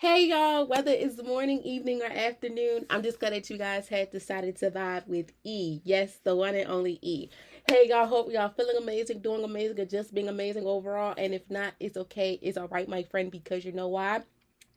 Hey y'all, whether it's morning, evening, or afternoon, I'm just glad that you guys had decided to vibe with E. Yes, the one and only E. Hey y'all, hope y'all feeling amazing, doing amazing, or just being amazing overall. And if not, it's okay. It's all right, my friend, because you know why?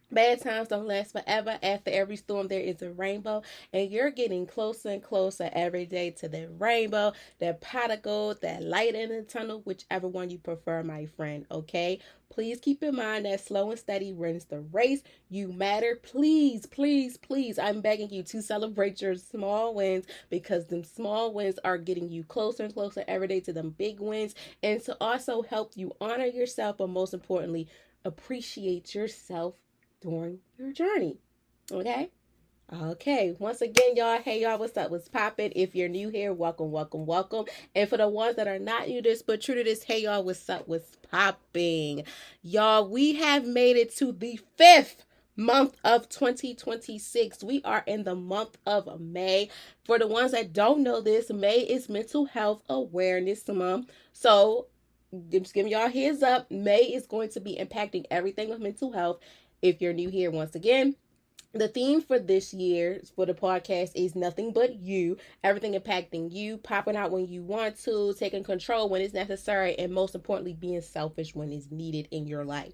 Bad times don't last forever. After every storm, there is a rainbow, and you're getting closer and closer every day to the rainbow, that pot of gold, that light in the tunnel, whichever one you prefer, my friend. Okay, please keep in mind that slow and steady wins the race. You matter. Please, please, please, I'm begging you to celebrate your small wins because them small wins are getting you closer and closer every day to them big wins, and to also help you honor yourself, but most importantly, appreciate yourself during your journey. Okay? Okay. Once again, y'all, hey y'all, what's up? What's poppin'? If you're new here, welcome, welcome, welcome. And for the ones that are not new to this but true to this, hey y'all, what's up? What's popping? Y'all, we have made it to the fifth month of 2026. We are in the month of May. For the ones that don't know this, May is Mental Health Awareness Month. So just giving y'all a heads up, May is going to be impacting everything with mental health. If you're new here, once again, the theme for this year for the podcast is nothing but you, everything impacting you, popping out when you want to, taking control when it's necessary, and most importantly, being selfish when it's needed in your life.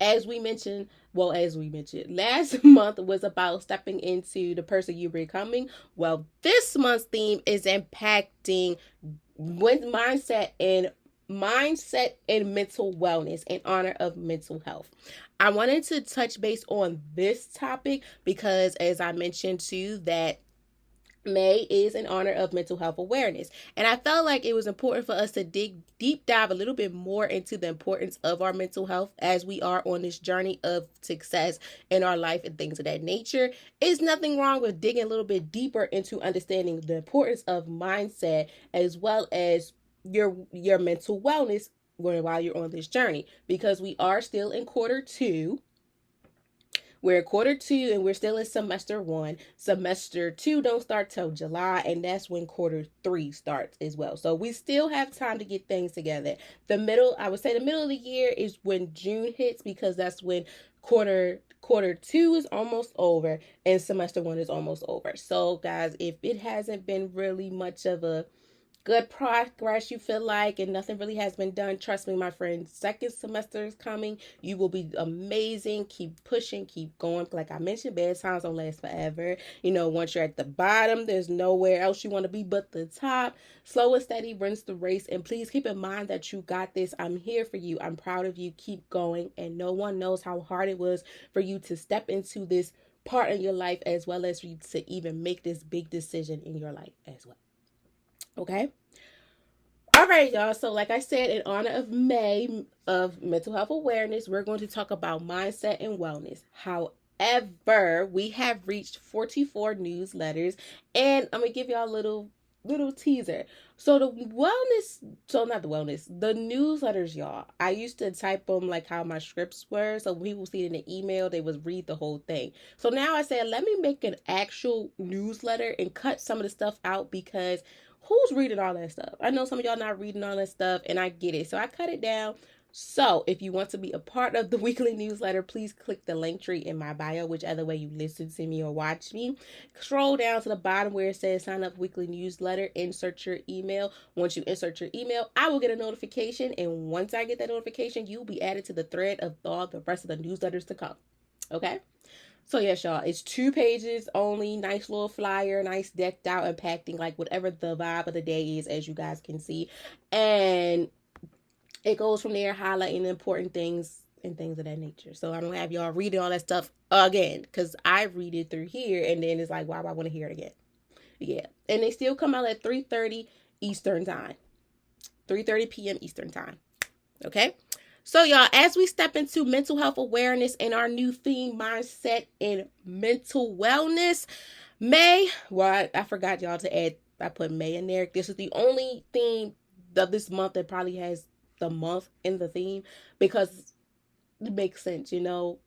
As we mentioned, last month was about stepping into the person you're becoming. Well, this month's theme is impacting with mindset and mental wellness in honor of mental health. I wanted to touch base on this topic because, as I mentioned too, that May is in honor of mental health awareness. And I felt like it was important for us to deep dive a little bit more into the importance of our mental health as we are on this journey of success in our life and things of that nature. Is nothing wrong with digging a little bit deeper into understanding the importance of mindset as well as your mental wellness while you're on this journey, because we are still in quarter two. We're in quarter two and we're still in semester one. Semester two don't start till July, and that's when quarter three starts as well. So we still have time to get things together. I would say the middle of the year is when June hits, because that's when quarter two is almost over and semester one is almost over. So guys, if it hasn't been really much of a good progress you feel like and nothing really has been done, trust me, my friend, second semester is coming. You will be amazing. Keep pushing, keep going. Like I mentioned, bad times don't last forever. Once you're at the bottom, there's nowhere else you want to be but the top. Slow and steady wins the race, and please keep in mind that you got this. I'm here for you. I'm proud of you. Keep going. And no one knows how hard it was for you to step into this part in your life, as well as for you to even make this big decision in your life as well. Okay? All right, y'all. So, like I said, in honor of May of Mental Health Awareness, we're going to talk about mindset and wellness. However, we have reached 44 newsletters, and I'm gonna give y'all a little teaser. So not the wellness, the newsletters, y'all. I used to type them like how my scripts were, so when people see it in the email, they would read the whole thing. So now I said, let me make an actual newsletter and cut some of the stuff out, because who's reading all that stuff? I know some of y'all not reading all that stuff, and I get it. So I cut it down. So if you want to be a part of the weekly newsletter, please click the link tree in my bio, whichever way you listen to me or watch me. Scroll down to the bottom where it says sign up weekly newsletter, insert your email. Once you insert your email, I will get a notification. And once I get that notification, you'll be added to the thread of all the rest of the newsletters to come. Okay? So yes, y'all, it's 2 pages only. Nice little flyer, nice decked out and packed like whatever the vibe of the day is, as you guys can see. And it goes from there, highlighting the important things and things of that nature. So I don't have y'all reading all that stuff again, because I read it through here and then it's like, why do I want to hear it again? Yeah. And they still come out at 3:30 Eastern time. 3:30 p.m. Eastern time. Okay? So, y'all, as we step into mental health awareness and our new theme, mindset and mental wellness, May, well, I forgot y'all to add, I put May in there. This is the only theme of this month that probably has the month in the theme, because it makes sense, mindfulness,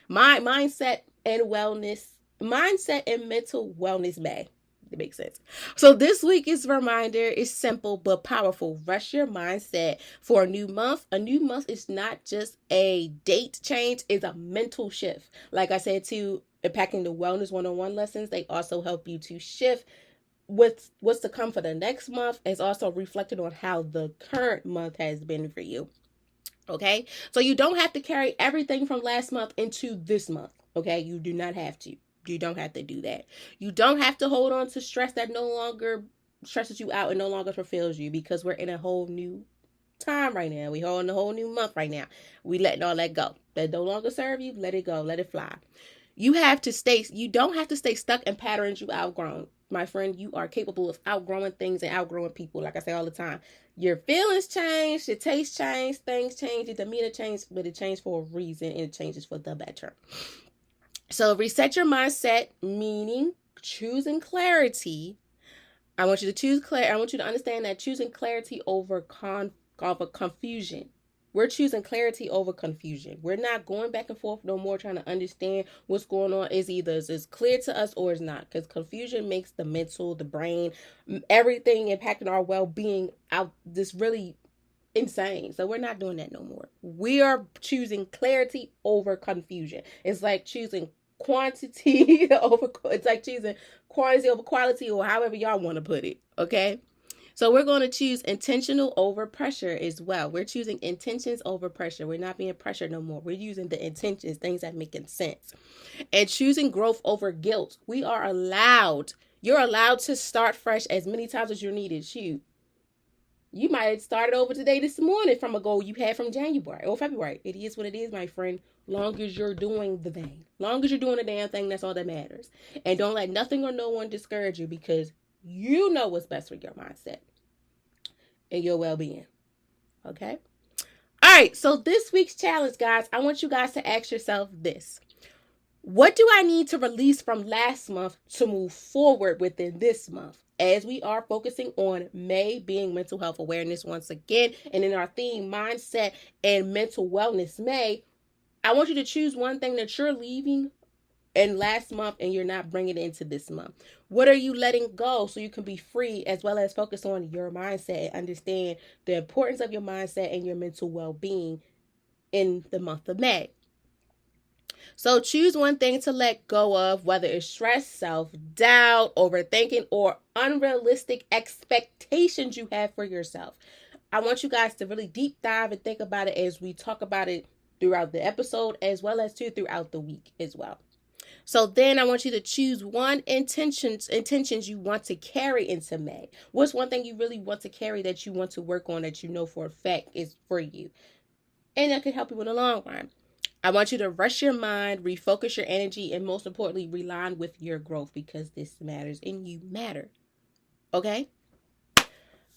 mindset and wellness, mindset and mental wellness May. It makes sense. So this week's reminder is simple but powerful. Rush your mindset for a new month. A new month is not just a date change, it's a mental shift. Like I said, too, impacting the wellness one-on-one lessons, they also help you to shift what's to come for the next month. Is also reflected on how the current month has been for you. Okay, so you don't have to carry everything from last month into this month. Okay, you do not have to. You don't have to do that. You don't have to hold on to stress that no longer stresses you out and no longer fulfills you, because we're in a whole new time right now. We holding a whole new month right now. We letting all that go. That no longer serve you, let it go. Let it fly. You don't have to stay stuck in patterns you outgrown. My friend, you are capable of outgrowing things and outgrowing people. Like I say all the time, your feelings change, your taste change, things change, your demeanor change, but it changed for a reason and it changes for the better. So reset your mindset, meaning choosing clarity. I want you to choose clarity. I want you to understand that choosing clarity over confusion. We're choosing clarity over confusion. We're not going back and forth no more trying to understand what's going on. Is either it's clear to us or it's not. Because confusion makes the mental, the brain, everything impacting our well-being out this really insane. So we're not doing that no more. We are choosing clarity over confusion. It's like choosing quantity over, it's like choosing quantity over quality, or however y'all want to put it. Okay. So we're going to choose intentional over pressure as well. We're choosing intentions over pressure. We're not being pressured no more. We're using the intentions, things that making sense. And choosing growth over guilt. You're allowed to start fresh as many times as you're needed. Shoot. You might have started over today, this morning, from a goal you had from January or February. It is what it is, my friend. Long as you're doing the thing. Long as you're doing the damn thing, that's all that matters. And don't let nothing or no one discourage you, because you know what's best for your mindset and your well-being. Okay? All right, so this week's challenge, guys, I want you guys to ask yourself this. What do I need to release from last month to move forward within this month? As we are focusing on May being mental health awareness once again, and in our theme, mindset and mental wellness May, I want you to choose one thing that you're leaving in last month and you're not bringing it into this month. What are you letting go so you can be free, as well as focus on your mindset and understand the importance of your mindset and your mental well-being in the month of May? So choose one thing to let go of, whether it's stress, self-doubt, overthinking, or unrealistic expectations you have for yourself. I want you guys to really deep dive and think about it as we talk about it throughout the episode, as well as throughout the week as well. So then I want you to choose one intentions you want to carry into May. What's one thing you really want to carry that you want to work on, that you know for a fact is for you? And that could help you in the long run. I want you to rush your mind, refocus your energy, and most importantly, realign with your growth, because this matters and you matter. Okay?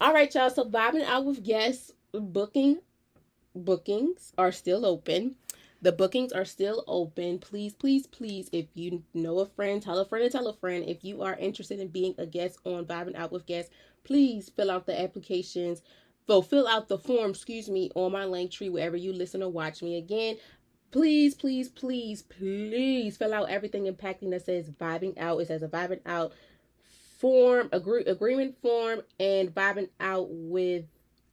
All right, y'all. So vibing out with guests bookings are still open. The bookings are still open. Please, please, please, if you know a friend, tell a friend and tell a friend. If you are interested in being a guest on Vibing Out with Guests, please fill out the applications. Fill out the form, on my link tree wherever you listen or watch me. Again, please, please, please, please fill out everything impacting that says Vibing Out. It says a Vibing Out form, agreement form, and Vibing Out with,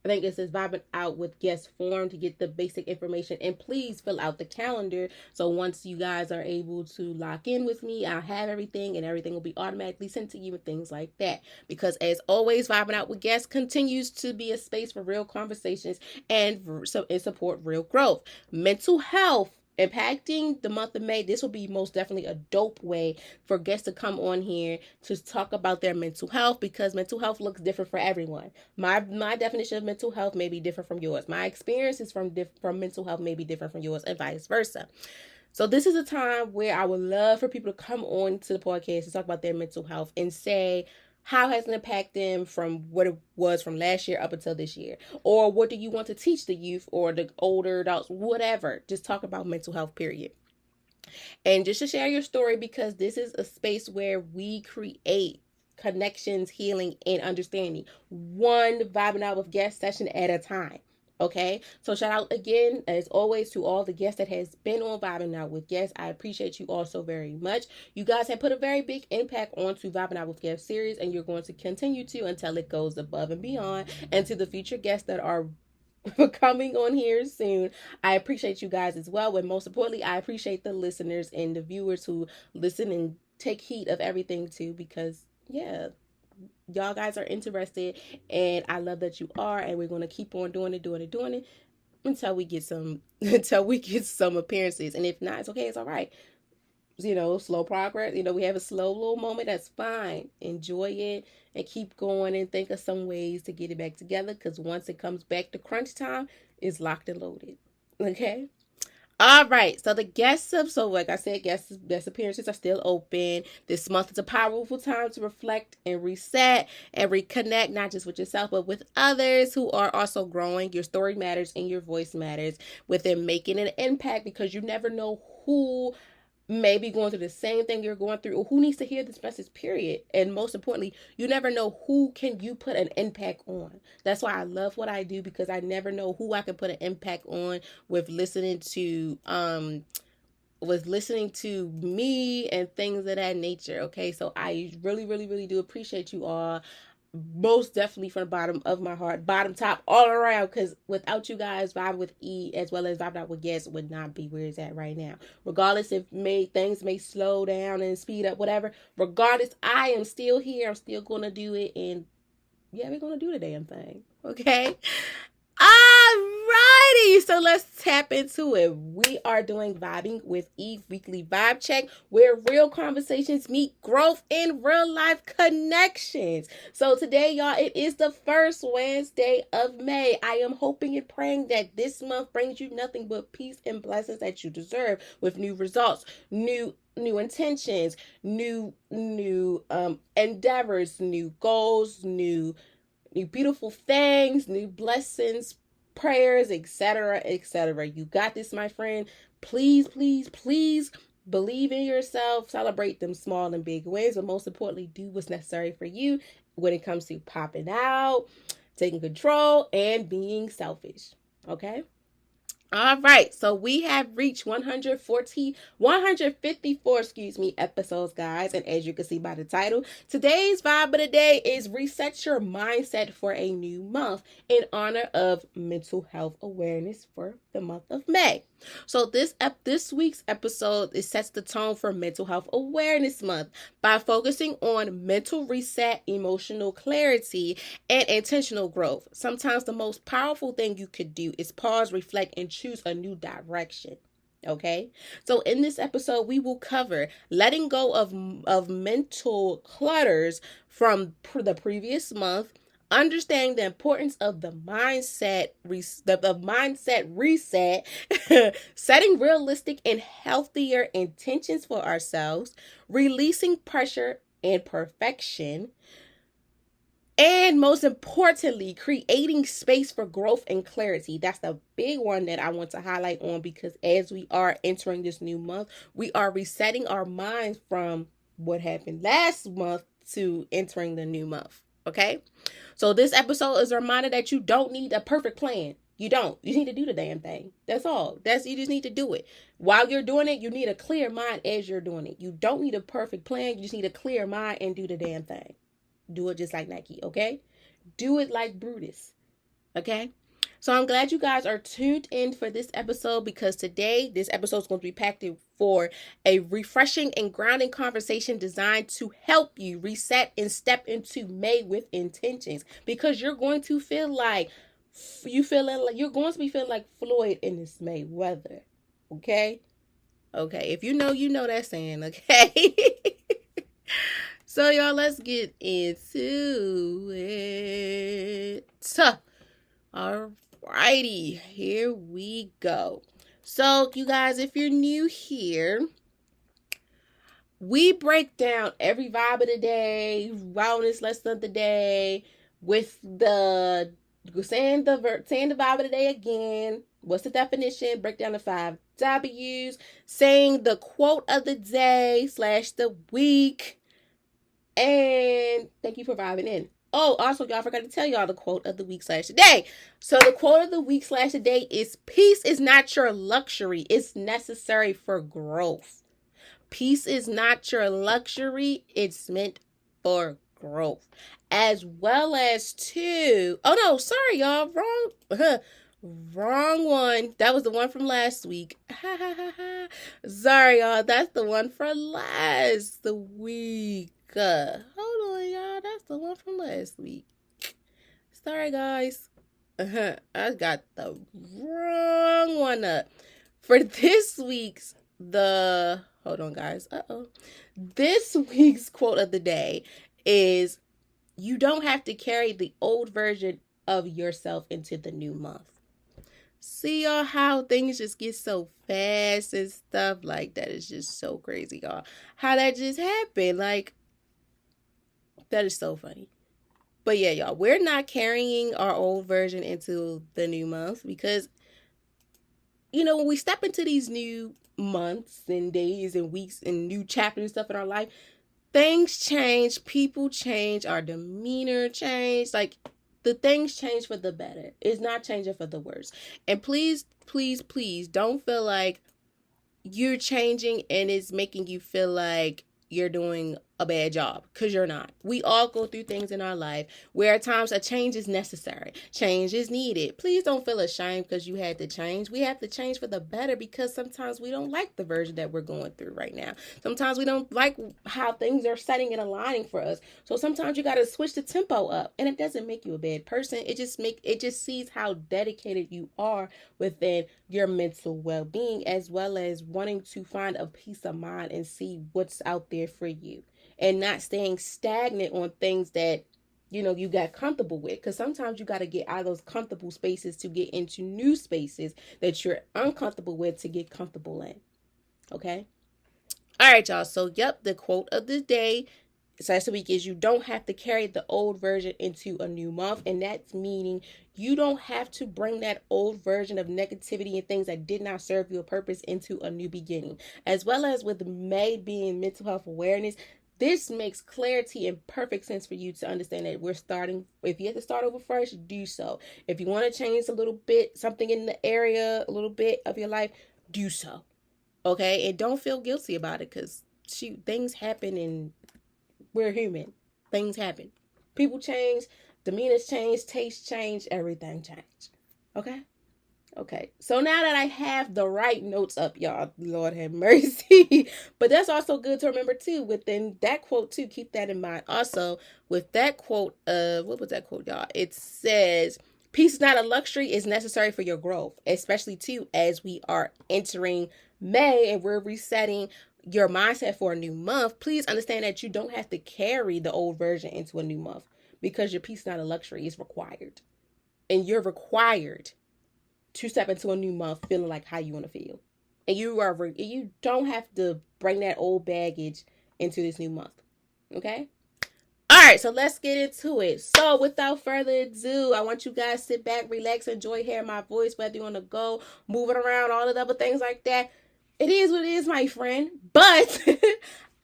I think it says Vibing Out with Guest form to get the basic information. And please fill out the calendar. So once you guys are able to lock in with me, I'll have everything and everything will be automatically sent to you and things like that. Because as always, Vibing Out with Guests continues to be a space for real conversations and support real growth. Mental health impacting the month of May. This will be most definitely a dope way for guests to come on here to talk about their mental health, because mental health looks different for everyone. My definition of mental health may be different from yours. My experiences from mental health may be different from yours, and vice versa. So this is a time where I would love for people to come on to the podcast to talk about their mental health and say, how has it impacted them from what it was from last year up until this year? Or what do you want to teach the youth or the older adults? Whatever. Just talk about mental health, period. And just to share your story, because this is a space where we create connections, healing, and understanding. One Vibing Out with Guest session at a time. Okay, so shout out again, as always, to all the guests that has been on Vibing Out with Guests. I appreciate you all so very much. You guys have put a very big impact onto Vibing Out with Guests series, and you're going to continue to until it goes above and beyond. And to the future guests that are coming on here soon, I appreciate you guys as well. And most importantly, I appreciate the listeners and the viewers who listen and take heed of everything too, because yeah, y'all guys are interested, and I love that you are, and we're going to keep on doing it until we get some until we get some appearances. And if not, it's okay, it's all right. Slow progress. We have a slow little moment, that's fine. Enjoy it and keep going and think of some ways to get it back together, because once it comes back to crunch time, it's locked and loaded. Okay. All right, so the so like I said, guest appearances are still open. This month is a powerful time to reflect and reset and reconnect, not just with yourself, but with others who are also growing. Your story matters and your voice matters within making an impact, because you never know who may be going through the same thing you're going through, or who needs to hear this message, period. And most importantly, you never know who can you put an impact on. That's why I love what I do, because I never know who I can put an impact on with listening to me and things of that nature. Okay, so I really, really, really do appreciate you all, most definitely, from the bottom of my heart, bottom top all around, because without you guys, Vibe with E as well as Vibe Out with Guests would not be where it's at right now. Regardless if things may slow down and speed up, whatever, regardless, I am still here. I'm still gonna do it, and yeah, we're gonna do the damn thing. Okay. Alrighty, so let's tap into it. We are doing Vibing with Eve weekly vibe check, where real conversations meet growth in real life connections. So today, y'all, it is the first Wednesday of May. I am hoping and praying that this month brings you nothing but peace and blessings that you deserve, with new results, new intentions, new endeavors, new goals, new beautiful things, new blessings, prayers, etc., etc. You got this, my friend. Please, please, please believe in yourself. Celebrate them small and big wins, but most importantly, do what's necessary for you when it comes to popping out, taking control, and being selfish. Okay? All right, so we have reached 154, episodes, guys. And as you can see by the title, today's vibe of the day is reset your mindset for a new month, in honor of Mental Health Awareness for the month of May. So this week's episode, it sets the tone for Mental Health Awareness Month by focusing on mental reset, emotional clarity, and intentional growth. Sometimes the most powerful thing you could do is pause, reflect, and choose a new direction. Okay, so in this episode, we will cover letting go of mental clutters from the previous month, understanding the importance of the mindset reset, setting realistic and healthier intentions for ourselves, releasing pressure and perfection, and most importantly, creating space for growth and clarity. That's the big one that I want to highlight on, because as we are entering this new month, we are resetting our minds from what happened last month to entering the new month. Okay? So this episode is a reminder that you don't need a perfect plan. You don't. You need to do the damn thing. That's all. You just need to do it. While you're doing it, you need a clear mind as you're doing it. You don't need a perfect plan. You just need a clear mind and do the damn thing. Do it just like Nike, okay? Do it like Brutus, okay? So I'm glad you guys are tuned in for this episode, because today, this episode is going to be packed for a refreshing and grounding conversation designed to help you reset and step into May with intentions, because you're going to feel like you're going to be feeling like Floyd in this May weather, okay? Okay, if you know that saying, okay? So, y'all, let's get into it. Alrighty, here we go. So, you guys, if you're new here, we break down every vibe of the day, wellness lesson of the day, with the saying the vibe of the day again. What's the definition? Break down the 5 W's. Saying the quote of the day / the week. And thank you for vibing in. Oh, also, y'all, I forgot to tell y'all the quote of the week slash today. So the quote of the week slash today is, peace is not your luxury. It's necessary for growth. Peace is not your luxury. It's meant for growth. As well as to, oh no, sorry, y'all. Wrong. Wrong one. That was the one from last week. Sorry, y'all. That's the one for last week. Hold on, y'all. That's the one from last week. Sorry, guys. I got the wrong one up. For this week's, hold on, guys. This week's quote of the day is, you don't have to carry the old version of yourself into the new month. See, y'all, how things just get so fast and stuff like that. Is just so crazy, y'all. How that just happened. Like, that is so funny. But yeah, y'all, we're not carrying our old version into the new month because, when we step into these new months and days and weeks and new chapters and stuff in our life, things change, people change, our demeanor change. Like, the things change for the better. It's not changing for the worse. And please, please, please don't feel like you're changing and it's making you feel like you're doing a bad job, because you're not. We all go through things in our life where at times a change is necessary. Change is needed. Please don't feel ashamed because you had to change. We have to change for the better because sometimes we don't like the version that we're going through right now. Sometimes we don't like how things are setting and aligning for us. So sometimes you got to switch the tempo up, and it doesn't make you a bad person. It just sees how dedicated you are within your mental well-being, as well as wanting to find a peace of mind and see what's out there for you, and not staying stagnant on things that you got comfortable with, because sometimes you got to get out of those comfortable spaces to get into new spaces that you're uncomfortable with to get comfortable in. Okay. All right, y'all. So the quote of the day last week is, you don't have to carry the old version into a new month. And that's meaning you don't have to bring that old version of negativity and things that did not serve you a purpose into a new beginning. As well as with May being mental health awareness, this makes clarity and perfect sense for you to understand that we're starting. If you have to start over fresh, do so. If you want to change a little bit, something in the area, a little bit of your life, do so. Okay? And don't feel guilty about it, because things happen and we're human. Things happen. People change, demeanors change, tastes change, everything change. Okay? Okay. So now that I have the right notes up, y'all, Lord have mercy. But that's also good to remember too, within that quote too, keep that in mind. Also, with that quote, what was that quote, y'all? It says, peace is not a luxury, it's necessary for your growth, especially too as we are entering May and we're resetting your mindset for a new month. Please understand that you don't have to carry the old version into a new month, because your peace is not a luxury, it's required. And you're required to step into a new month feeling like how you want to feel. And you don't have to bring that old baggage into this new month. Okay? All right, so let's get into it. So without further ado, I want you guys to sit back, relax, enjoy hearing my voice, whether you want to go, moving around, all the other things like that. It is what it is, my friend. But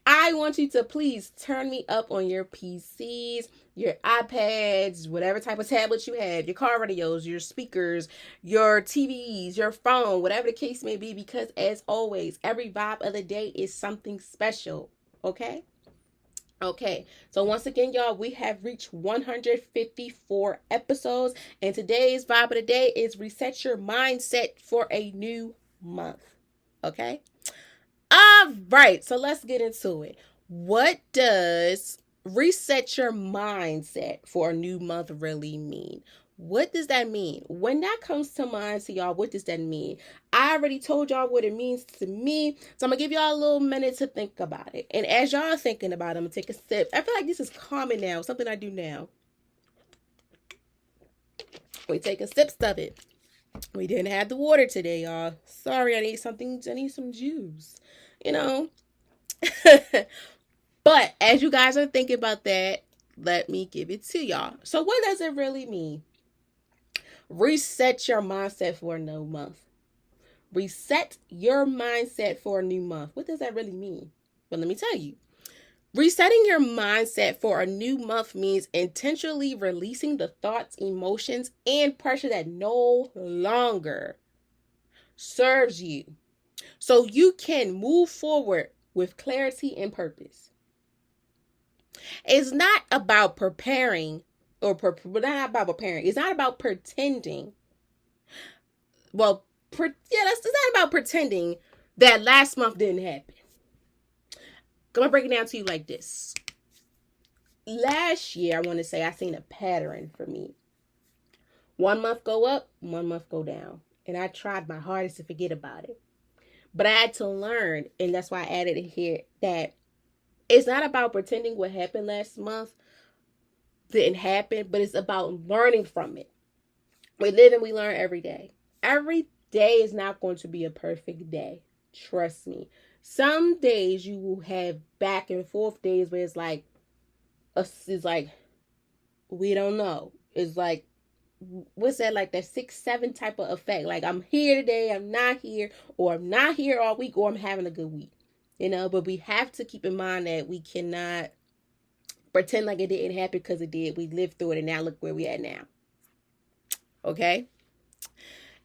I want you to please turn me up on your PCs, your iPads, whatever type of tablets you have, your car radios, your speakers, your TVs, your phone, whatever the case may be, because as always, every vibe of the day is something special. Okay? Okay, so once again, y'all, we have reached 154 episodes, and today's vibe of the day is reset your mindset for a new month. Okay? All right, so let's get into it. What does reset your mindset for a new month really mean? What does that mean? When that comes to mind to y'all, what does that mean? I already told y'all what it means to me, so I'm gonna give y'all a little minute to think about it. And as y'all are thinking about it, I'm gonna take a sip. I feel like this is common now, something I do now. We take a sip of it. We didn't have the water today, y'all. Sorry, I need some juice. You know. But as you guys are thinking about that, let me give it to y'all. So what does it really mean? Reset your mindset for a new month. Reset your mindset for a new month. What does that really mean? Well, let me tell you. Resetting your mindset for a new month means intentionally releasing the thoughts, emotions, and pressure that no longer serves you so you can move forward with clarity and purpose. It's not about preparing not about preparing. It's not about pretending. Well, it's not about pretending that last month didn't happen. I'm gonna break it down to you like this. Last year, I want to say I seen a pattern for me. 1 month go up, 1 month go down. And I tried my hardest to forget about it. But I had to learn, and that's why I added it here, that it's not about pretending what happened last month didn't happen, but it's about learning from it. We live and we learn every day. Every day is not going to be a perfect day. Trust me. Some days you will have back and forth days where it's like, we don't know. It's like, what's that, like that 6-7 type of effect? Like, I'm here today, I'm not here, or I'm not here all week, or I'm having a good week. But we have to keep in mind that we cannot pretend like it didn't happen, because it did. We lived through it, and now look where we at now. Okay?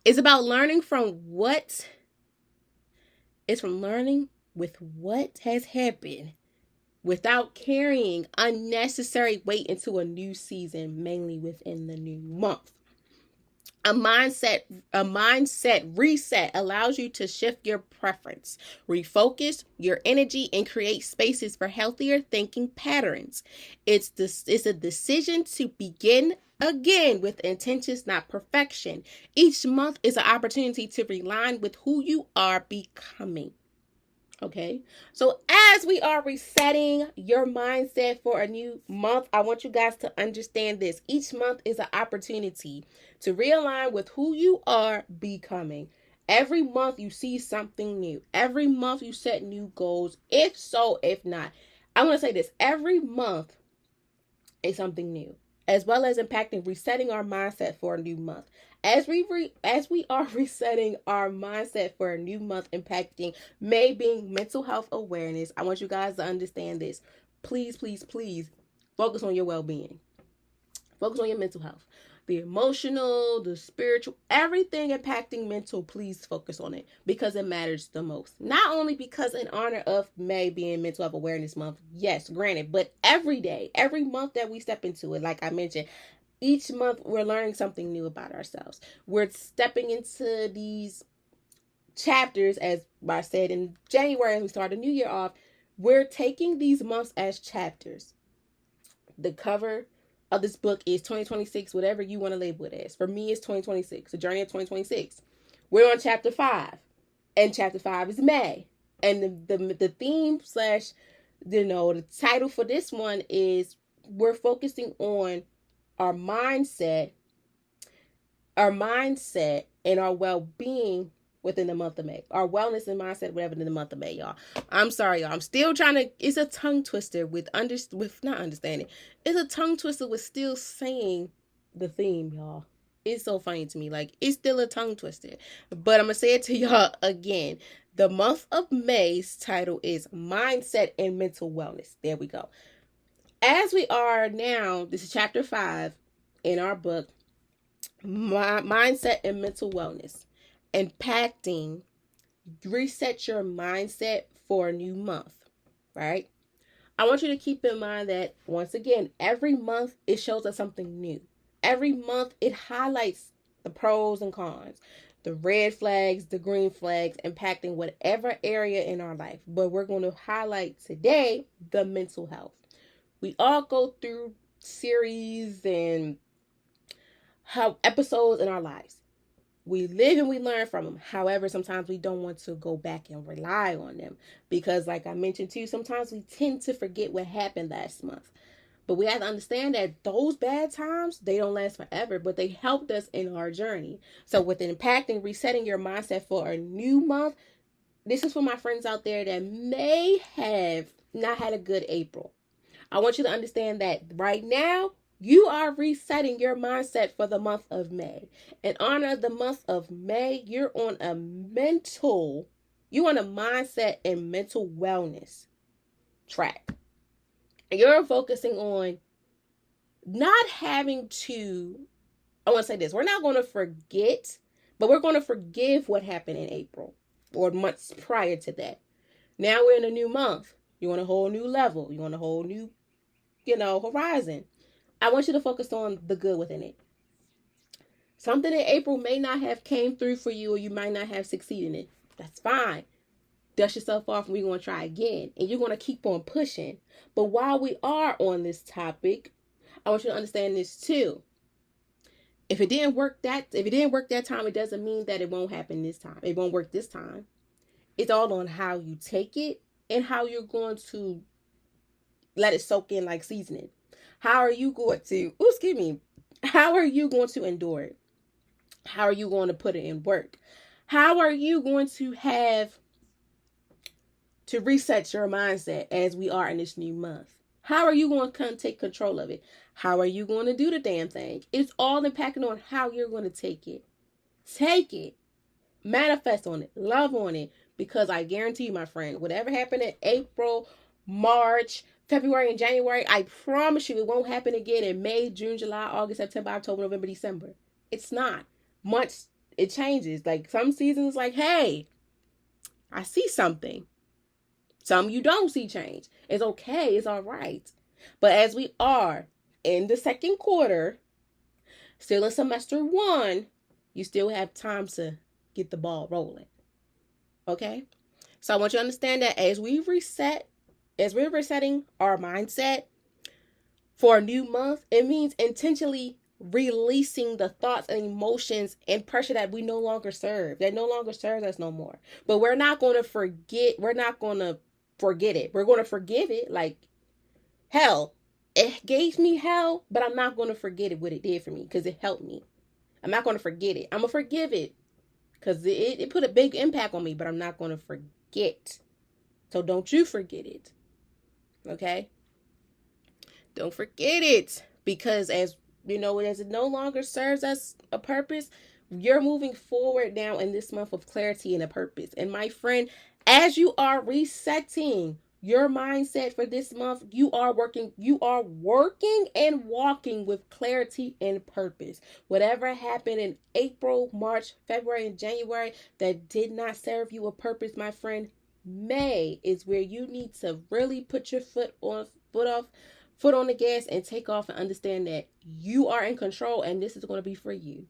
It's about learning from learning with what has happened without carrying unnecessary weight into a new season, mainly within the new month. A mindset reset allows you to shift your preference, refocus your energy, and create spaces for healthier thinking patterns. It's a decision to begin again with intentions, not perfection. Each month is an opportunity to realign with who you are becoming. Okay, so as we are resetting your mindset for a new month, I want you guys to understand this. Each month is an opportunity to realign with who you are becoming. Every month you see something new. Every month you set new goals. If so, if not, I want to say this: every month is something new, as well as impacting resetting our mindset for a new month. As we are resetting our mindset for a new month, impacting May being mental health awareness, I want you guys to understand this. Please, please, please focus on your well-being. Focus on your mental health. The emotional, the spiritual, everything impacting mental, please focus on it, because it matters the most. Not only because in honor of May being Mental Health Awareness Month, yes, granted, but every day, every month that we step into it, like I mentioned, each month we're learning something new about ourselves. We're stepping into these chapters, as I said in January, as we start a new year off. We're taking these months as chapters. The cover of this book is 2026, whatever you want to label it as. For me, it's 2026, the journey of 2026. We're on chapter 5, and chapter 5 is May. And the theme slash, the title for this one is, we're focusing on our mindset, and our well-being within the month of May. Our wellness and mindset, whatever, in the month of May, y'all. I'm sorry, y'all. I'm still trying to. It's a tongue twister with not understanding. It's a tongue twister with still saying the theme, y'all. It's so funny to me. Like, it's still a tongue twister. But I'm gonna say it to y'all again. The month of May's title is Mindset and Mental Wellness. There we go. As we are now, this is chapter 5 in our book, Mindset and Mental Wellness. Impacting, reset your mindset for a new month, right? I want you to keep in mind that, once again, every month it shows us something new. Every month it highlights the pros and cons, the red flags, the green flags, impacting whatever area in our life. But we're going to highlight today the mental health. We all go through series and episodes in our lives. We live and we learn from them. However, sometimes we don't want to go back and rely on them, because, like I mentioned too, sometimes we tend to forget what happened last month. But we have to understand that those bad times, they don't last forever, but they helped us in our journey. So with impacting, resetting your mindset for a new month, this is for my friends out there that may have not had a good April. I want you to understand that right now, you are resetting your mindset for the month of May. In honor of the month of May, you're on a mindset and mental wellness track. You're focusing on not having to, I want to say this, we're not going to forget, but we're going to forgive what happened in April or months prior to that. Now we're in a new month. You want a whole new level. You want a whole new, horizon. I want you to focus on the good within it. Something in April may not have came through for you, or you might not have succeeded in it. That's fine. Dust yourself off and we're going to try again. And you're going to keep on pushing. But while we are on this topic, I want you to understand this too. If it didn't work that time, it doesn't mean that it won't happen this time. It won't work this time. It's all on how you take it and how you're going to let it soak in like seasoning. How are you going to, how are you going to endure it? How are you going to put it in work? How are you going to have to reset your mindset as we are in this new month? How are you going to come take control of it? How are you going to do the damn thing? It's all impacting on how you're going to take it. Take it. Manifest on it. Love on it. Because I guarantee you, my friend, whatever happened in April, March, February, and January, I promise you it won't happen again in May, June, July, August, September, October, November, December. It's not. Months, it changes. Like some seasons, like, hey, I see something. Some you don't see change. It's okay. It's all right. But as we are in the second quarter, still in semester 1, you still have time to get the ball rolling. Okay? So I want you to understand that as we're resetting our mindset for a new month, it means intentionally releasing the thoughts and emotions and pressure that we no longer serve, that no longer serves us no more. But we're not going to forget. We're not going to forget it. We're going to forgive it. Like, hell, it gave me hell, but I'm not going to forget it, what it did for me, because it helped me. I'm not going to forget it. I'm going to forgive it because it put a big impact on me, but I'm not going to forget. So don't you forget it. Okay? Don't forget it, because as it no longer serves us a purpose, you're moving forward now in this month of clarity and a purpose. And my friend, as you are resetting your mindset for this month, you are working and walking with clarity and purpose. Whatever happened in April, March, February, and January that did not serve you a purpose, my friend, May is where you need to really put your foot on the gas and take off and understand that you are in control and this is going to be for you.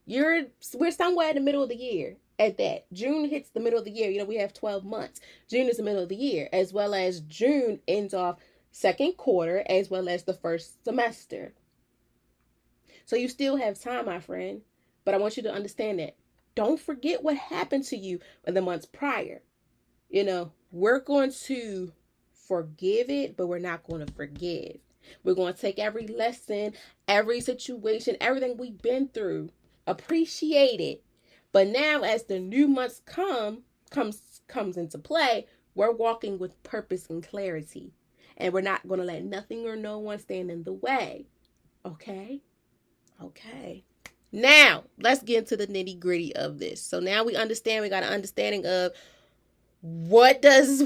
We're somewhere in the middle of the year at that. June hits the middle of the year. We have 12 months. June is the middle of the year, as well as June ends off second quarter, as well as the first semester. So you still have time, my friend. But I want you to understand that. Don't forget what happened to you in the months prior. We're going to forgive it, but we're not going to forgive. We're going to take every lesson, every situation, everything we've been through, appreciate it. But now as the new months comes into play, we're walking with purpose and clarity. And we're not going to let nothing or no one stand in the way. Okay? Okay. Now, let's get into the nitty-gritty of this. So now we got an understanding of what does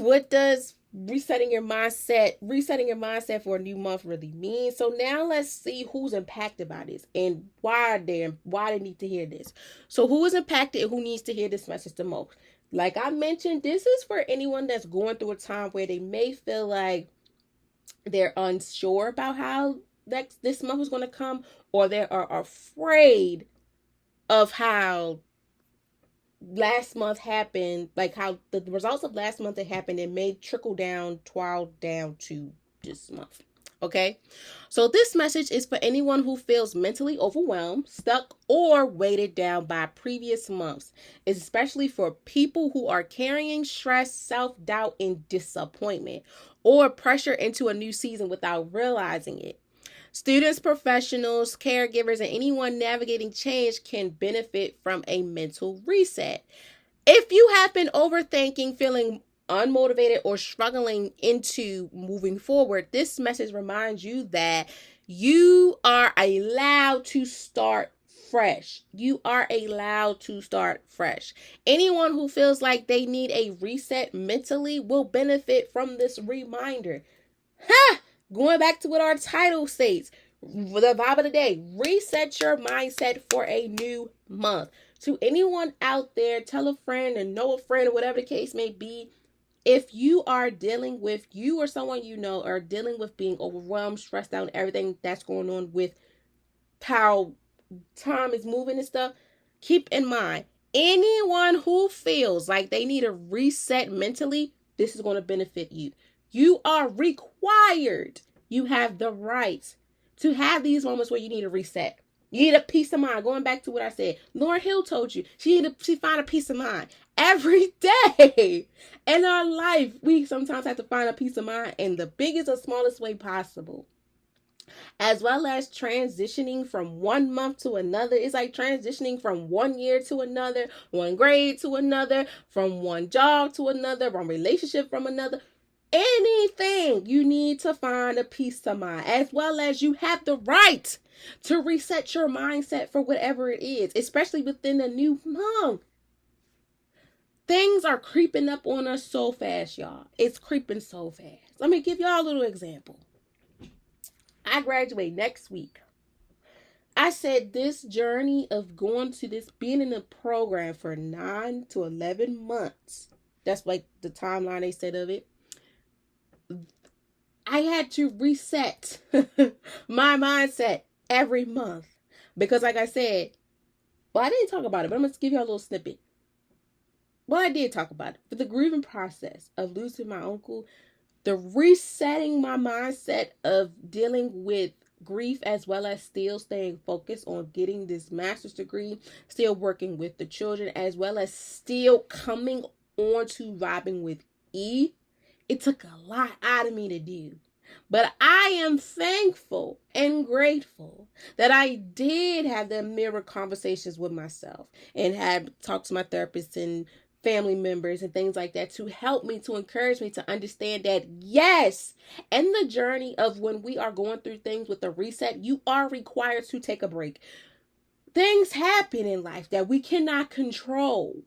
resetting your mindset for a new month really mean. So now let's see who's impacted by this and why they need to hear this. So who is impacted and who needs to hear this message the most? Like I mentioned, this is for anyone that's going through a time where they may feel like they're unsure about how this month is going to come, or they are afraid of how last month happened, like how the results of last month that happened, it may trickle down to this month. Okay, so this message is for anyone who feels mentally overwhelmed, stuck, or weighted down by previous months. It's especially for people who are carrying stress, self-doubt, and disappointment, or pressure into a new season without realizing it. Students, professionals, caregivers, and anyone navigating change can benefit from a mental reset. If you have been overthinking, feeling unmotivated, or struggling into moving forward, this message reminds you that you are allowed to start fresh. You are allowed to start fresh. Anyone who feels like they need a reset mentally will benefit from this reminder. Ha! Going back to what our title states, the vibe of the day, reset your mindset for a new month. To anyone out there, tell a friend and know a friend or whatever the case may be. If you are dealing with, you or someone you know are dealing with being overwhelmed, stressed out, and everything that's going on with how time is moving and stuff, keep in mind, anyone who feels like they need a reset mentally, this is going to benefit you. You are required. You have the right to have these moments where you need a reset. You need a peace of mind. Going back to what I said, Lauryn Hill told you she find a peace of mind every day in our life. We sometimes have to find a peace of mind in the biggest or smallest way possible, as well as transitioning from one month to another. It's like transitioning from one year to another, one grade to another, from one job to another, one relationship from another. Anything, you need to find a peace of mind, as well as you have the right to reset your mindset for whatever it is, especially within a new month. Things are creeping up on us so fast, y'all. It's creeping so fast. Let me give y'all a little example. I graduate next week. I said this journey of going to this, being in a program for 9 to 11 months, that's like the timeline they said of it. I had to reset my mindset every month. Because like I said, well, I didn't talk about it, but I'm going to give you a little snippet. Well, I did talk about it. For the grieving process of losing my uncle, the resetting my mindset of dealing with grief, as well as still staying focused on getting this master's degree, still working with the children, as well as still coming on to vibing with E. It took a lot out of me to do. But I am thankful and grateful that I did have the mirror conversations with myself and had talked to my therapist and family members and things like that to help me, to encourage me to understand that, yes, in the journey of when we are going through things with a reset, you are required to take a break. Things happen in life that we cannot control.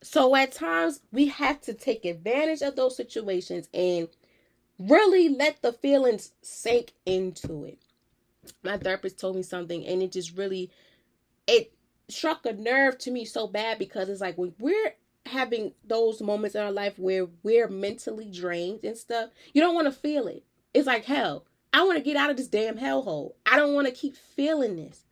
So at times we have to take advantage of those situations and really let the feelings sink into it. My therapist told me something and it just really, it struck a nerve to me so bad, because it's like when we're having those moments in our life where we're mentally drained and stuff, you don't want to feel it. It's like, hell, I want to get out of this damn hellhole. I don't want to keep feeling this.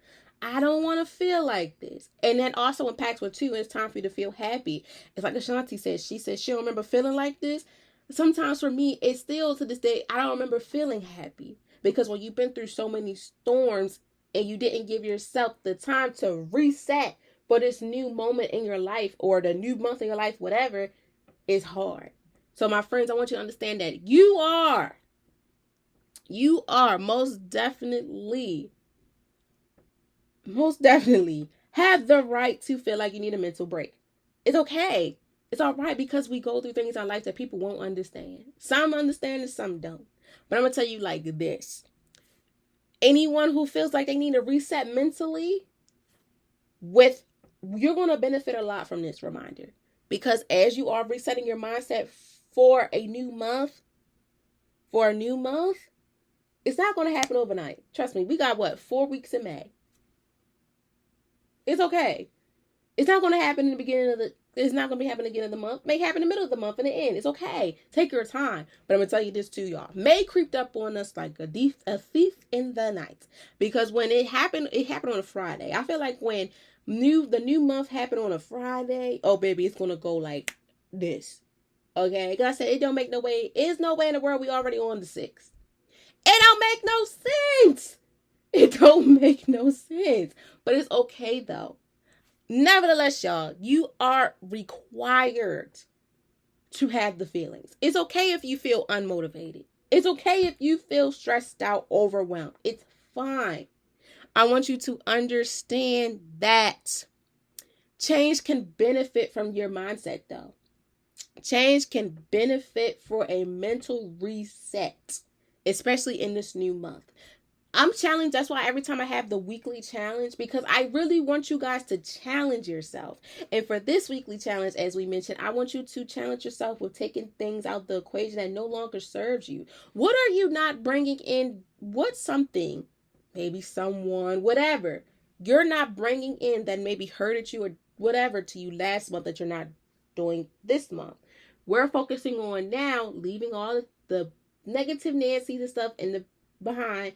I don't want to feel like this. And that also impacts when too, it's time for you to feel happy. It's like Ashanti said, she said she don't remember feeling like this. Sometimes for me, it's still to this day, I don't remember feeling happy, because when you've been through so many storms and you didn't give yourself the time to reset for this new moment in your life or the new month in your life, whatever, it's hard. So my friends, I want you to understand that you are most definitely have the right to feel like you need a mental break. It's okay. It's all right, because we go through things in our life that people won't understand. Some understand and some don't. But I'm going to tell you like this. Anyone who feels like they need a reset mentally, you're going to benefit a lot from this reminder. Because as you are resetting your mindset for a new month, it's not going to happen overnight. Trust me, we got 4 weeks in May. It's okay. It's not going to happen in the beginning of it's not going to be happening again in the month. It may happen in the middle of the month and the end. It's okay. Take your time. But I'm going to tell you this too, y'all. May creeped up on us like a thief in the night. Because when it happened on a Friday. I feel like when the new month happened on a Friday, oh baby, it's going to go like this. Okay? Because I said it don't make no way. There's no way in the world we already on the 6th. It don't make no sense. It don't make no sense. But it's okay though. Nevertheless, y'all, you are required to have the feelings. It's okay if you feel unmotivated. It's okay if you feel stressed out, overwhelmed. It's fine. I want you to understand that change can benefit from your mindset, though. Change can benefit for a mental reset, especially in this new month. I'm challenged. That's why every time I have the weekly challenge, because I really want you guys to challenge yourself. And for this weekly challenge, as we mentioned, I want you to challenge yourself with taking things out the equation that no longer serves you. What are you not bringing in? What's something, maybe someone, whatever, you're not bringing in that maybe hurted you or whatever to you last month that you're not doing this month? We're focusing on now leaving all the negative Nancy's and stuff in the behind,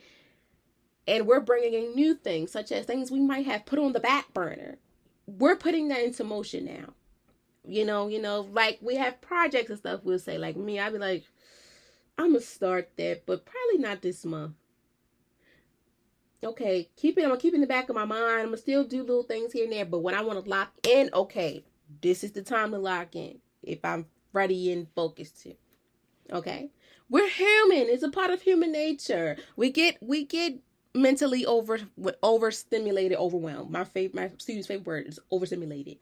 and we're bringing in new things, such as things we might have put on the back burner. We're putting that into motion now. Like we have projects and stuff. We'll say, like me, I'd be like, I'm gonna start that, but probably not this month. Okay, I'm gonna keep it in the back of my mind. I'm gonna still do little things here and there, but when I want to lock in, okay, this is the time to lock in. If I'm ready and focused to. Okay, we're human. It's a part of human nature. We get mentally overstimulated, overwhelmed. My student's favorite word is overstimulated.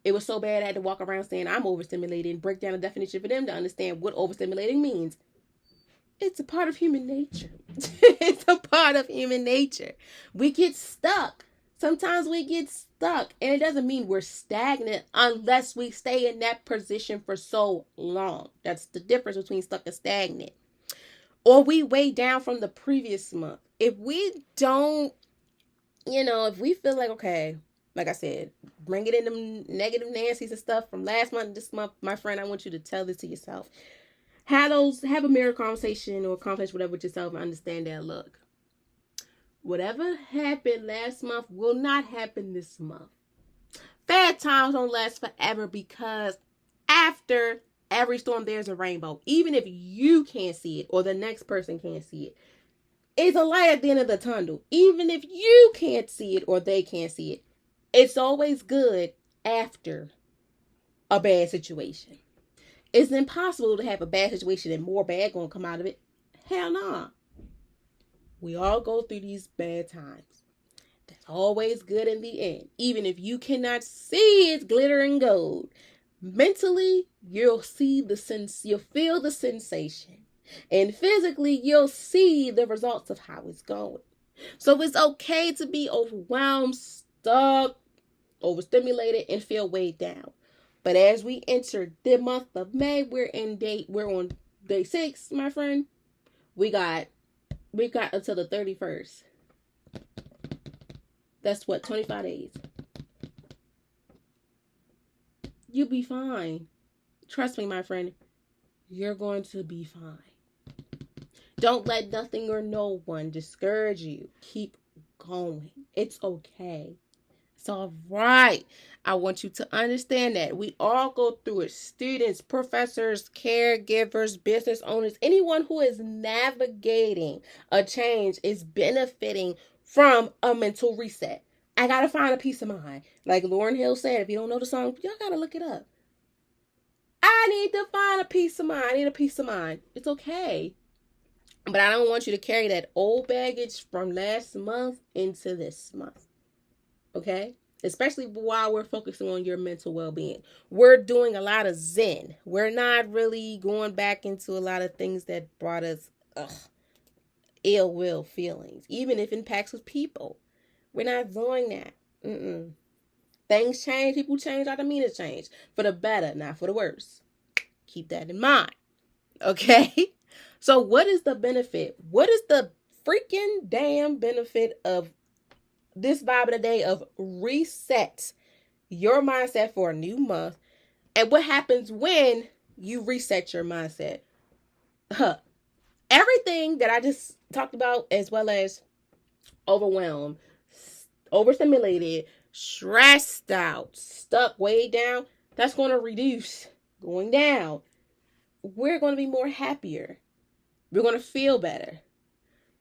It was so bad I had to walk around saying I'm overstimulated and break down the definition for them to understand what overstimulating means. It's a part of human nature. It's a part of human nature. We get stuck. Sometimes we get stuck, and it doesn't mean we're stagnant unless we stay in that position for so long. That's the difference between stuck and stagnant. Or we weigh down from the previous month. If we don't, if we feel like, okay, like I said, bring it in them negative Nancy's and stuff from last month and this month, my friend, I want you to tell this to yourself. Have a mirror conversation or conversation, whatever, with yourself, and understand that, look, whatever happened last month will not happen this month. Bad times don't last forever, because after every storm there's a rainbow. Even if you can't see it or the next person can't see it, it's a light at the end of the tunnel. Even if you can't see it or they can't see it, it's always good after a bad situation. It's impossible to have a bad situation and more bad gonna come out of it. Hell no. Nah. We all go through these bad times. That's always good in the end. Even if you cannot see it glittering gold, mentally you'll feel the sensation. And physically you'll see the results of how it's going. So it's okay to be overwhelmed, stuck, overstimulated, and feel weighed down. But as we enter the month of May, we're on day 6, my friend. We got until the 31st. That's what, 25 days. You'll be fine. Trust me, my friend. You're going to be fine. Don't let nothing or no one discourage you. Keep going. It's okay. It's all right. I want you to understand that we all go through it. Students, professors, caregivers, business owners, anyone who is navigating a change is benefiting from a mental reset. I gotta find a peace of mind. Like Lauryn Hill said, if you don't know the song, y'all gotta look it up. I need to find a peace of mind. I need a peace of mind. It's okay. But I don't want you to carry that old baggage from last month into this month. Okay? Especially while we're focusing on your mental well-being. We're doing a lot of Zen. We're not really going back into a lot of things that brought us ill will feelings, even if it impacts with people. We're not doing that. Things change, people change, I don't mean to change. For the better, not for the worse. Keep that in mind. Okay? So what is the benefit? What is the freaking damn benefit of this vibe of the day of reset your mindset for a new month? And what happens when you reset your mindset? Everything that I just talked about, as well as overwhelmed, overstimulated, stressed out, stuck, way down, that's going to reduce going down. We're going to be more happier. We're going to feel better.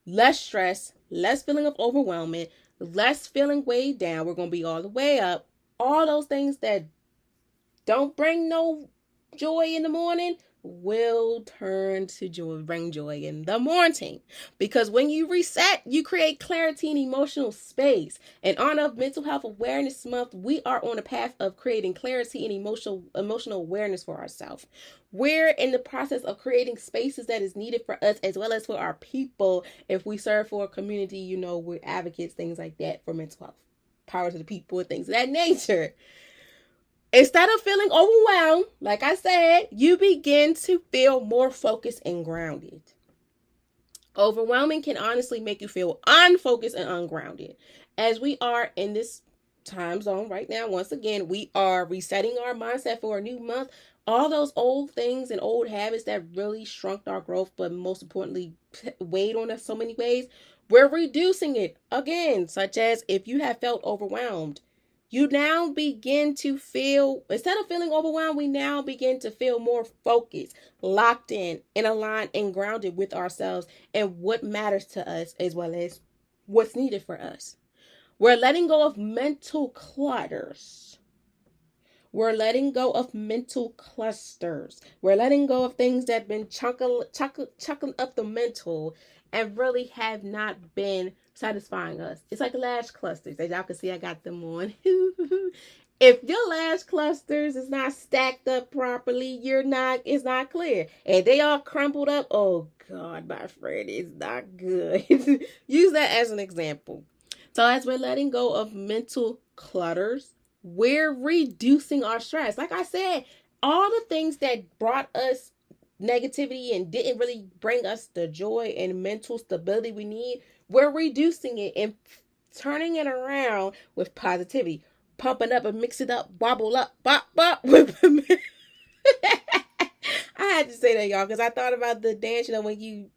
Less stress, less feeling of overwhelmment, less feeling weighed down. We're going to be all the way up. All those things that don't bring no joy in the morning, will turn to joy, bring joy in the morning. Because when you reset, you create clarity and emotional space. In honor of Mental Health Awareness Month, we are on a path of creating clarity and emotional awareness for ourselves. We're in the process of creating spaces that is needed for us as well as for our people. If we serve for a community, we're advocates, things like that for mental health. Power to the people and things of that nature. Instead of feeling overwhelmed, like I said, you begin to feel more focused and grounded. Overwhelming can honestly make you feel unfocused and ungrounded. As we are in this time zone right now, once again, we are resetting our mindset for a new month. All those old things and old habits that really shrunk our growth, but most importantly, weighed on us so many ways, we're reducing it again, such as if you have felt overwhelmed. You now begin to feel, instead of feeling overwhelmed, we now begin to feel more focused, locked in, and aligned and grounded with ourselves and what matters to us as well as what's needed for us. We're letting go of mental clutters. We're letting go of mental clusters. We're letting go of things that have been chuckling up the mental and really have not been satisfying us. It's like lash clusters. As y'all can see, I got them on. If your lash clusters is not stacked up properly, it's not clear. And they all crumpled up. Oh God, my friend, it's not good. Use that as an example. So as we're letting go of mental clutters, we're reducing our stress. Like I said, all the things that brought us negativity and didn't really bring us the joy and mental stability we need, we're reducing it and turning it around with positivity. Pumping up and mix it up, wobble up, bop, bop. I had to say that, y'all, because I thought about the dance, when you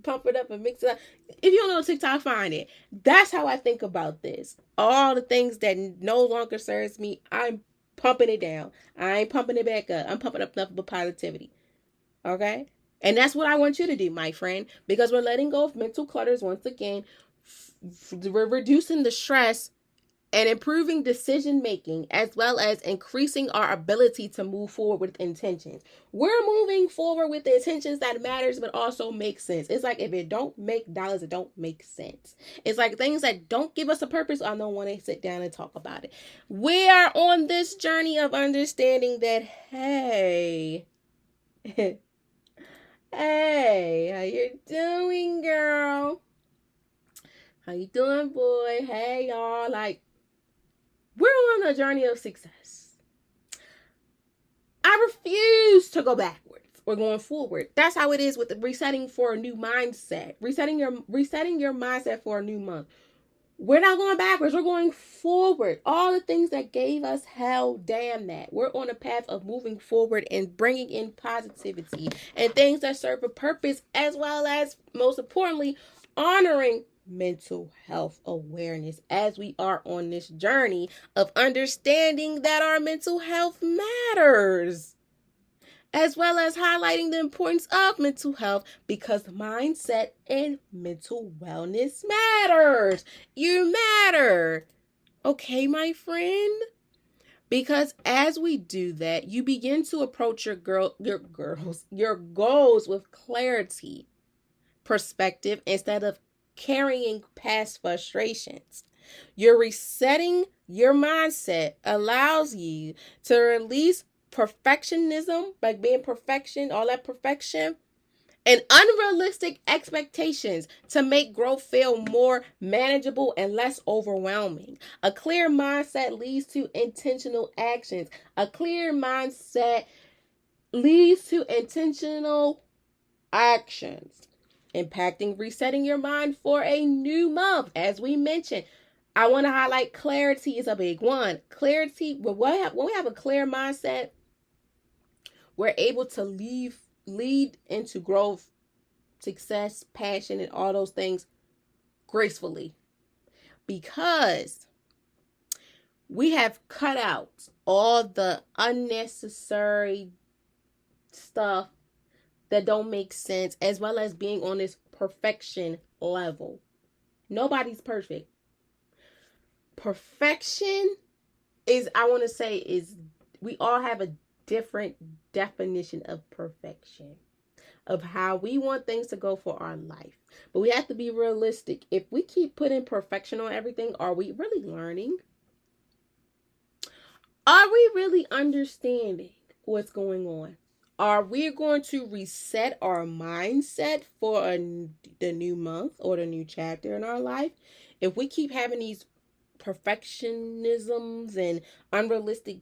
pump it up and mix it up. If you don't know TikTok, find it. That's how I think about this. All the things that no longer serves me, I'm pumping it down. I ain't pumping it back up. I'm pumping up nothing but positivity. Okay? And that's what I want you to do, my friend, because we're letting go of mental clutters once again. We're reducing the stress and improving decision making, as well as increasing our ability to move forward with intentions. We're moving forward with the intentions that matters but also make sense. It's like if it don't make dollars, it don't make sense. It's like things that don't give us a purpose, I don't want to sit down and talk about it. We are on this journey of understanding that, hey, hey, how you doing, girl? How you doing, boy? Hey, y'all. Like, we're on a journey of success. I refuse to go backwards. We're going forward. That's how it is with the resetting for a new mindset. Resetting your mindset for a new month. We're not going backwards. We're going forward. All the things that gave us hell, damn that. We're on a path of moving forward and bringing in positivity and things that serve a purpose, as well as, most importantly, honoring mental health awareness as we are on this journey of understanding that our mental health matters, as well as highlighting the importance of mental health because mindset and mental wellness matters. You matter. Okay, my friend? Because as we do that, you begin to approach your goals with clarity, perspective, instead of carrying past frustrations. You're resetting your mindset allows you to release perfectionism, like being perfection, all that perfection, and unrealistic expectations to make growth feel more manageable and less overwhelming. A clear mindset leads to intentional actions. A clear mindset leads to intentional actions, impacting resetting your mind for a new month. As we mentioned, I want to highlight clarity is a big one. Clarity, when we have a clear mindset, we're able to lead into growth, success, passion, and all those things gracefully, because we have cut out all the unnecessary stuff that don't make sense, as well as being on this perfection level. Nobody's perfect. Perfection is, I want to say, is we all have a different definition of perfection, of how we want things to go for our life. But we have to be realistic. If we keep putting perfection on everything, are we really learning? Are we really understanding what's going on? Are we going to reset our mindset for the new month or the new chapter in our life? If we keep having these perfectionisms and unrealistic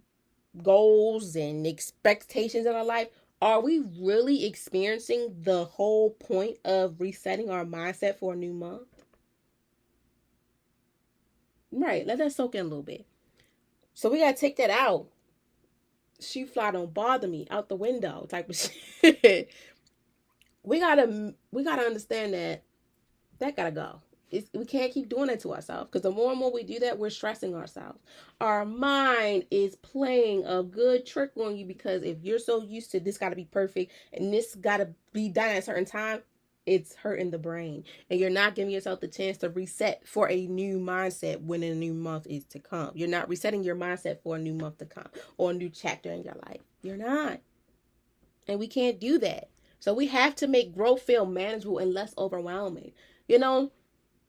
goals and expectations in our life, are we really experiencing the whole point of resetting our mindset for a new month? Right, let that soak in a little bit. So we gotta take that out. Shoe fly don't bother me out the window type of shit. We gotta understand that gotta go. We can't keep doing it to ourselves, because the more and more we do that, we're stressing ourselves. Our mind is playing a good trick on you, because if you're so used to this got to be perfect and this got to be done at a certain time, it's hurting the brain, and you're not giving yourself the chance to reset for a new mindset when a new month is to come. You're not resetting your mindset for a new month to come or a new chapter in your life. You're not. And we can't do that. So we have to make growth feel manageable and less overwhelming. You know,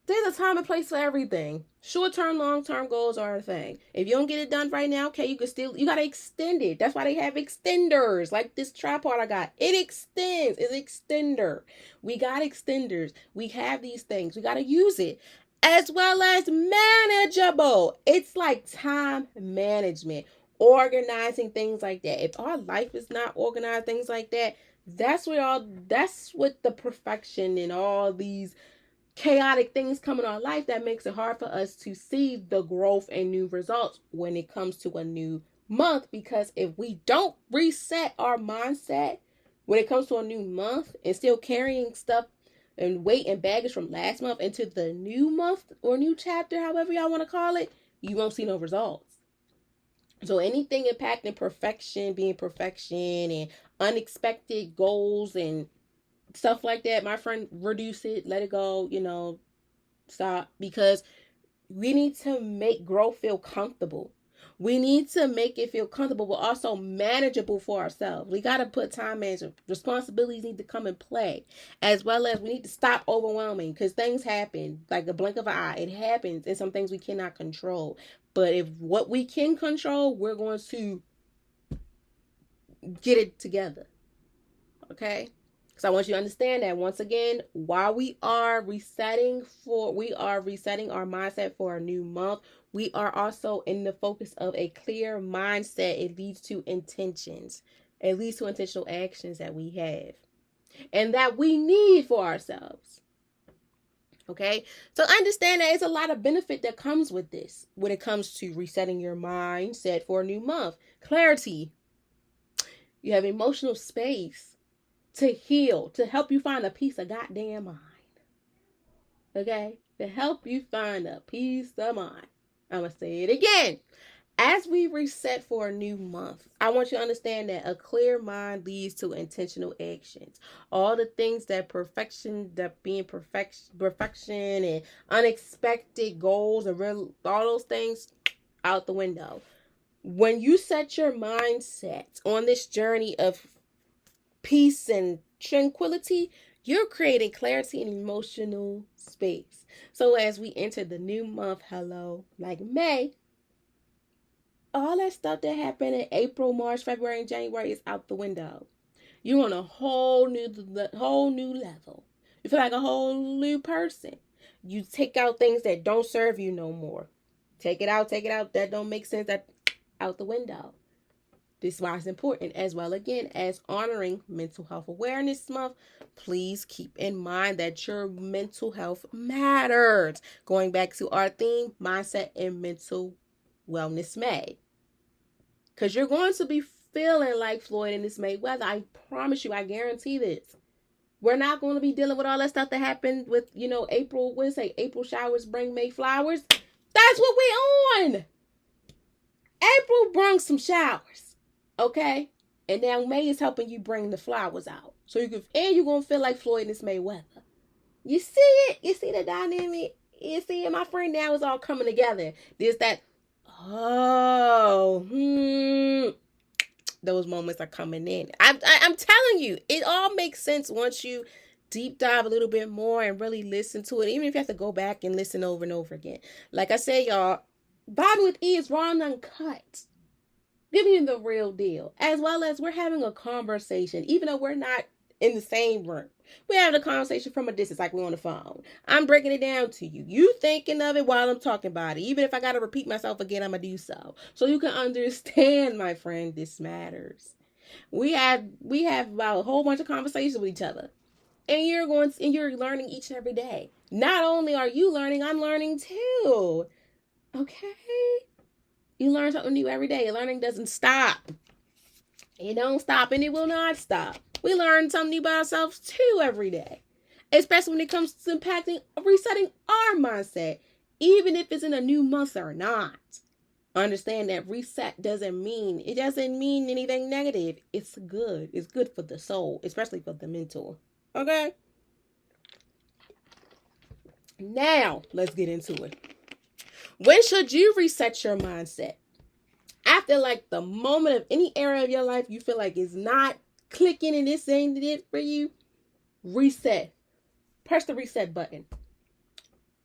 there's a time and place for everything. Short term, long term goals are a thing. If you don't get it done right now, okay, you gotta extend it. That's why they have extenders. Like this tripod I got. It extends. It's extender. We got extenders. We have these things. We gotta use it. As well as manageable. It's like time management. Organizing things like that. If our life is not organized, things like that, that's what the perfection and all these chaotic things come in our life that makes it hard for us to see the growth and new results when it comes to a new month. Because if we don't reset our mindset when it comes to a new month and still carrying stuff and weight and baggage from last month into the new month or new chapter, however y'all want to call it, you won't see no results. So anything impacting perfection, being perfection, and unexpected goals and stuff like that, my friend, reduce it, let it go, stop. Because we need to make growth feel comfortable. We need to make it feel comfortable, but also manageable for ourselves. We got to put time management. Responsibilities need to come and play, as well as we need to stop overwhelming, because things happen like the blink of an eye. It happens, and some things we cannot control. But if what we can control, we're going to get it together. Okay? So I want you to understand that once again, while we are resetting our mindset for a new month, we are also in the focus of a clear mindset. It leads to intentions. It leads to intentional actions that we have and that we need for ourselves. Okay, so understand that it's a lot of benefit that comes with this when it comes to resetting your mindset for a new month. Clarity. You have emotional space to heal, to help you find a peace of goddamn mind. Okay? To help you find a peace of mind. I'm going to say it again. As we reset for a new month, I want you to understand that a clear mind leads to intentional actions. All the things perfection and unexpected goals and all those things out the window. When you set your mindset on this journey of peace and tranquility, you're creating clarity and emotional space. So as we enter the new month, like May, all that stuff that happened in April, March, February, and January is out the window. You're on a whole new level. You feel like a whole new person. You take out things that don't serve you no more. Take it out. That don't make sense. That out the window. This is why it's important, as well, again, as honoring Mental Health Awareness Month. Please keep in mind that your mental health matters. Going back to our theme, Mindset and Mental Wellness May. Because you're going to be feeling like Floyd in this May weather. I promise you, I guarantee this. We're not going to be dealing with all that stuff that happened with, April, April showers bring May flowers. That's what we on. April brung some showers. Okay? And now May is helping you bring the flowers out. So you're going to feel like Floyd in this May weather. You see it? You see the dynamic? You see it, my friend? Now it's all coming together. There's that, those moments are coming in. I'm telling you, it all makes sense once you deep dive a little bit more and really listen to it, even if you have to go back and listen over and over again. Like I said, y'all, Vibing with E is raw and uncut, giving you the real deal, as well as we're having a conversation, even though we're not in the same room. We're having a conversation from a distance, like we're on the phone. I'm breaking it down to you. You thinking of it while I'm talking about it. Even if I got to repeat myself again, I'm going to do so you can understand, my friend, this matters. We have about a whole bunch of conversations with each other. And you're learning each and every day. Not only are you learning, I'm learning too. Okay? You learn something new every day. Learning doesn't stop. It don't stop and it will not stop. We learn something new about ourselves too every day. Especially when it comes to impacting, resetting our mindset. Even if it's in a new month or not. Understand that reset doesn't mean anything negative. It's good. It's good for the soul, especially for the mental. Okay? Now, let's get into it. When should you reset your mindset? After like the moment of any area of your life you feel like it's not clicking and this ain't it for you, reset. Press the reset button.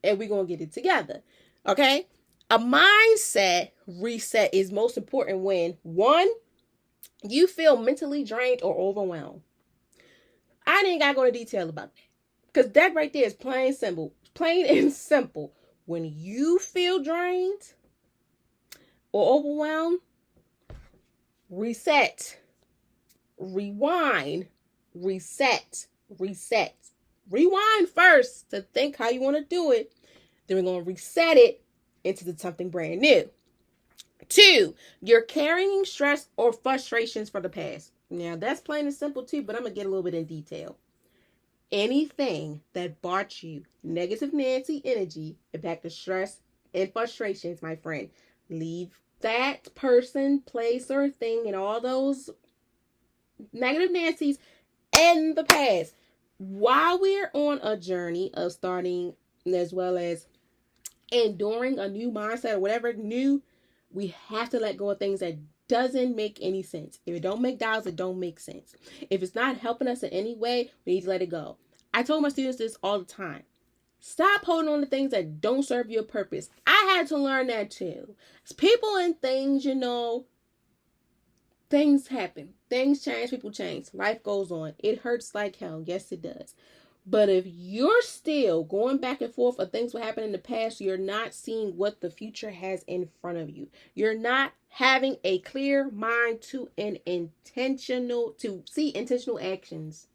And we're going to get it together. Okay? A mindset reset is most important when, one, you feel mentally drained or overwhelmed. I ain't got to go into detail about that. Because that right there is plain and simple. When you feel drained or overwhelmed, reset. Rewind. Reset. Rewind first to think how you want to do it. Then we're going to reset it into something brand new. 2, you're carrying stress or frustrations for the past. Now, that's plain and simple too, but I'm going to get a little bit in detail. Anything that brought you negative Nancy energy, impact the stress and frustrations, my friend, leave that person, place, or thing and all those negative Nancy's in the past. While we're on a journey of starting as well as enduring a new mindset or whatever new, we have to let go of things that doesn't make any sense. If it don't make dollars, it don't make sense. If it's not helping us in any way, we need to let it go. I told my students this all the time. Stop holding on to things that don't serve your purpose. I had to learn that too. People and things, things happen. Things change, people change. Life goes on. It hurts like hell. Yes, it does. But if you're still going back and forth of things that happened in the past, you're not seeing what the future has in front of you. You're not having a clear mind to see intentional actions.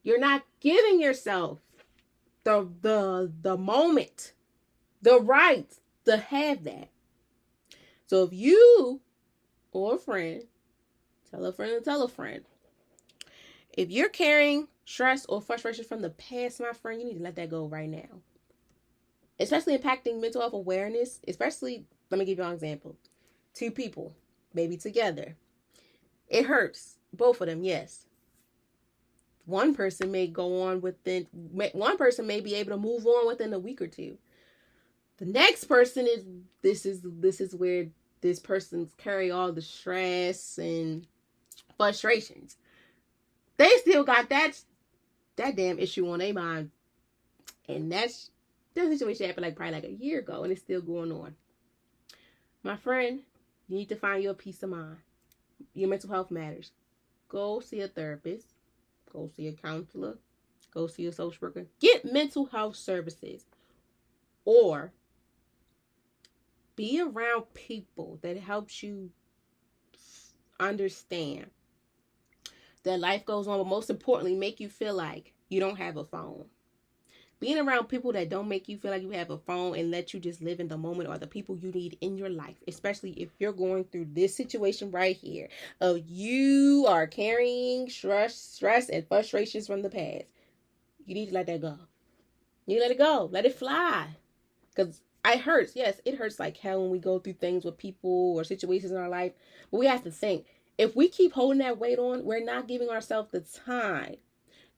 You're not giving yourself the moment, the right to have that. So if you or a friend, tell a friend, if you're carrying stress or frustration from the past, my friend, you need to let that go right now. Especially impacting mental health awareness, especially, let me give you an example. 2 people, maybe together. It hurts. Both of them, yes. One person may one person may be able to move on within a week or 2. The next person this is where this person's carry all the stress and frustrations. They still got that damn issue on their mind. And that situation happened probably a year ago and it's still going on. My friend, you need to find your peace of mind. Your mental health matters. Go see a therapist. Go see a counselor. Go see a social worker. Get mental health services. Or be around people that helps you understand that life goes on, but most importantly, make you feel like you don't have a phone. Being around people that don't make you feel like you have a phone and let you just live in the moment are the people you need in your life, especially if you're going through this situation right here of you are carrying stress and frustrations from the past. You need to let that go. You let it go. Let it fly. Because it hurts. Yes, it hurts like hell when we go through things with people or situations in our life. But we have to think, if we keep holding that weight on, we're not giving ourselves the time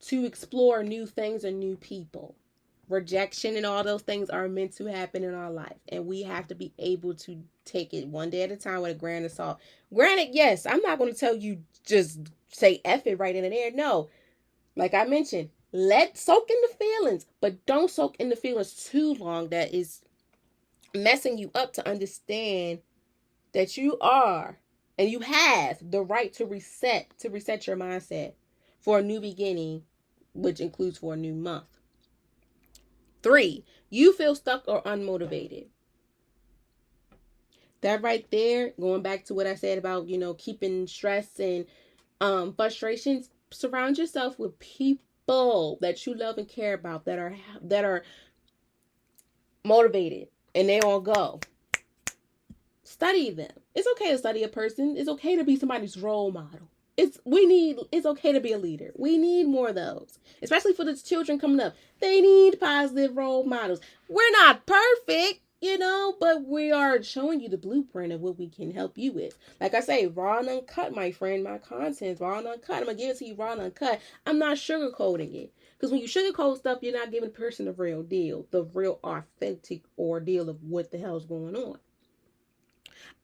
to explore new things and new people. Rejection and all those things are meant to happen in our life. And we have to be able to take it one day at a time with a grain of salt. Granted, yes, I'm not going to tell you just say F it right in the air. No, like I mentioned, let soak in the feelings, but don't soak in the feelings too long. That is messing you up to understand that you are and you have the right to reset your mindset for a new beginning, which includes for a new month. 3, you feel stuck or unmotivated. That right there, going back to what I said about, keeping stress and frustrations, surround yourself with people that you love and care about that are motivated and they all go. Study them. It's okay to study a person. It's okay to be somebody's role model. It's okay to be a leader. We need more of those. Especially for the children coming up. They need positive role models. We're not perfect, but we are showing you the blueprint of what we can help you with. Like I say, raw and uncut, my friend. My content's raw and uncut. I'm gonna give it to you raw and uncut. I'm not sugarcoating it. Because when you sugarcoat stuff, you're not giving the person the real deal, the real authentic ordeal of what the hell's going on.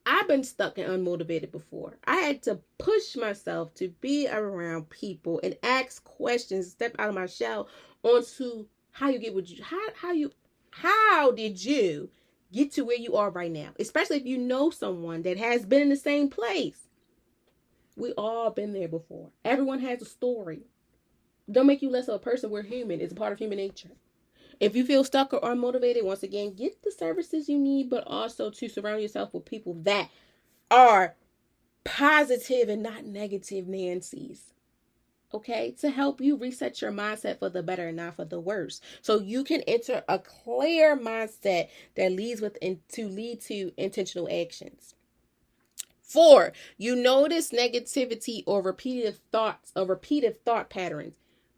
I've been stuck and unmotivated before. I had to push myself to be around people and ask questions, step out of my shell onto how you get what you how did you get to where you are right now? Especially if you know someone that has been in the same place. We all been there before. Everyone has a story. Don't make you less of a person. We're human. It's a part of human nature. If you feel stuck or unmotivated, once again, get the services you need, but also to surround yourself with people that are positive and not negative Nancy's. Okay, to help you reset your mindset for the better and not for the worse, so you can enter a clear mindset that lead to intentional actions. 4, you notice negativity or repeated thought patterns.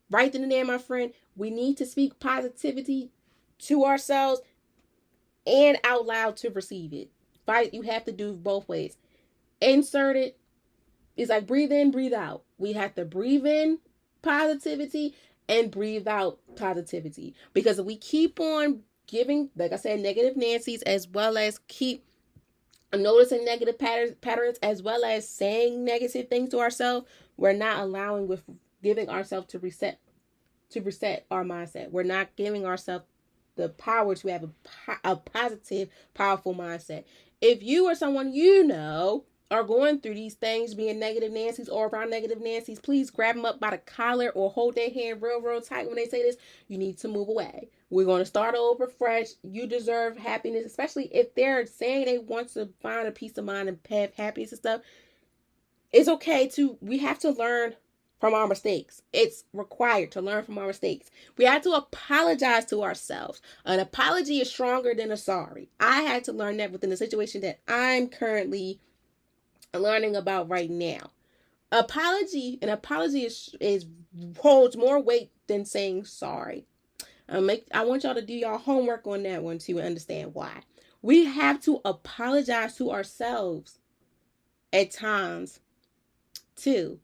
Right then and there, my friend, we need to speak positivity to ourselves and out loud to receive it. You have to do both ways. Insert it. It's like breathe in, breathe out. We have to breathe in positivity and breathe out positivity. Because if we keep on giving, like I said, negative Nancy's, as well as keep noticing negative patterns, as well as saying negative things to ourselves, we're not allowing with giving ourselves to reset our mindset. We're not giving ourselves the power to have a positive, powerful mindset. If you or someone are going through these things, being negative Nancy's or around negative Nancy's, please grab them up by the collar or hold their hand real, real tight when they say this. You need to move away. We're going to start over fresh. You deserve happiness, especially if they're saying they want to find a peace of mind and have happiness and stuff. It's okay we have to learn from our mistakes. It's required to learn from our mistakes. We have to apologize to ourselves. An apology is stronger than a sorry. I had to learn that within the situation that I'm currently learning about right now. An apology is holds more weight than saying sorry. I want y'all to do y'all homework on that one too and understand why. We have to apologize to ourselves at times too.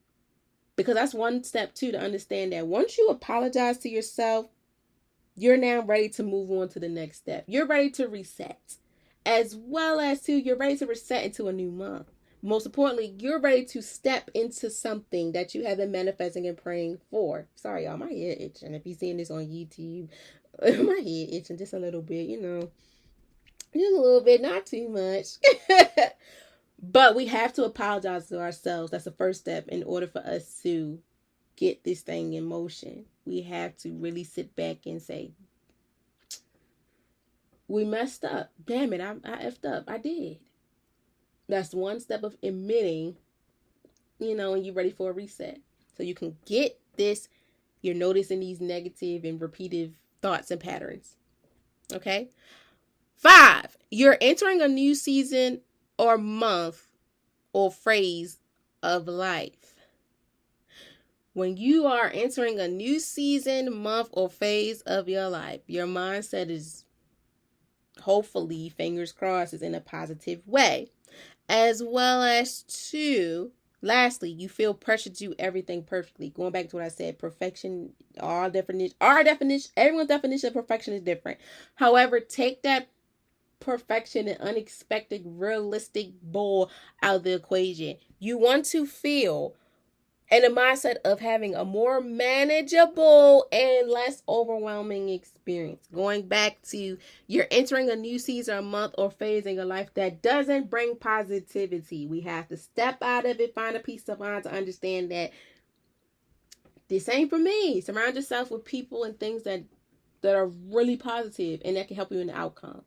Because that's one step too, to understand that once you apologize to yourself, you're now ready to move on to the next step. You're ready to reset. As well as you're ready to reset into a new month. Most importantly, you're ready to step into something that you have been manifesting and praying for. Sorry, y'all, my head itching. If you're seeing this on YouTube, my head itching just a little bit, just a little bit, not too much. But we have to apologize to ourselves. That's the first step in order for us to get this thing in motion. We have to really sit back and say, we messed up. Damn it, I effed up. I did. That's one step of admitting, and you're ready for a reset. So you can get this, you're noticing these negative and repeated thoughts and patterns. Okay? 5, you're entering a new season or month or phase of life. When you are entering a new season, month, or phase of your life, your mindset is, hopefully, fingers crossed, is in a positive way. As well as lastly, you feel pressure to do everything perfectly. Going back to what I said, perfection, everyone's definition of perfection is different. However, take that perfection and unexpected, realistic bull out of the equation. You want to feel in a mindset of having a more manageable and less overwhelming experience. Going back to you're entering a new season, a month, or phase in your life that doesn't bring positivity. We have to step out of it, find a peace of mind to understand that this ain't for me. Surround yourself with people and things that are really positive and that can help you in the outcome.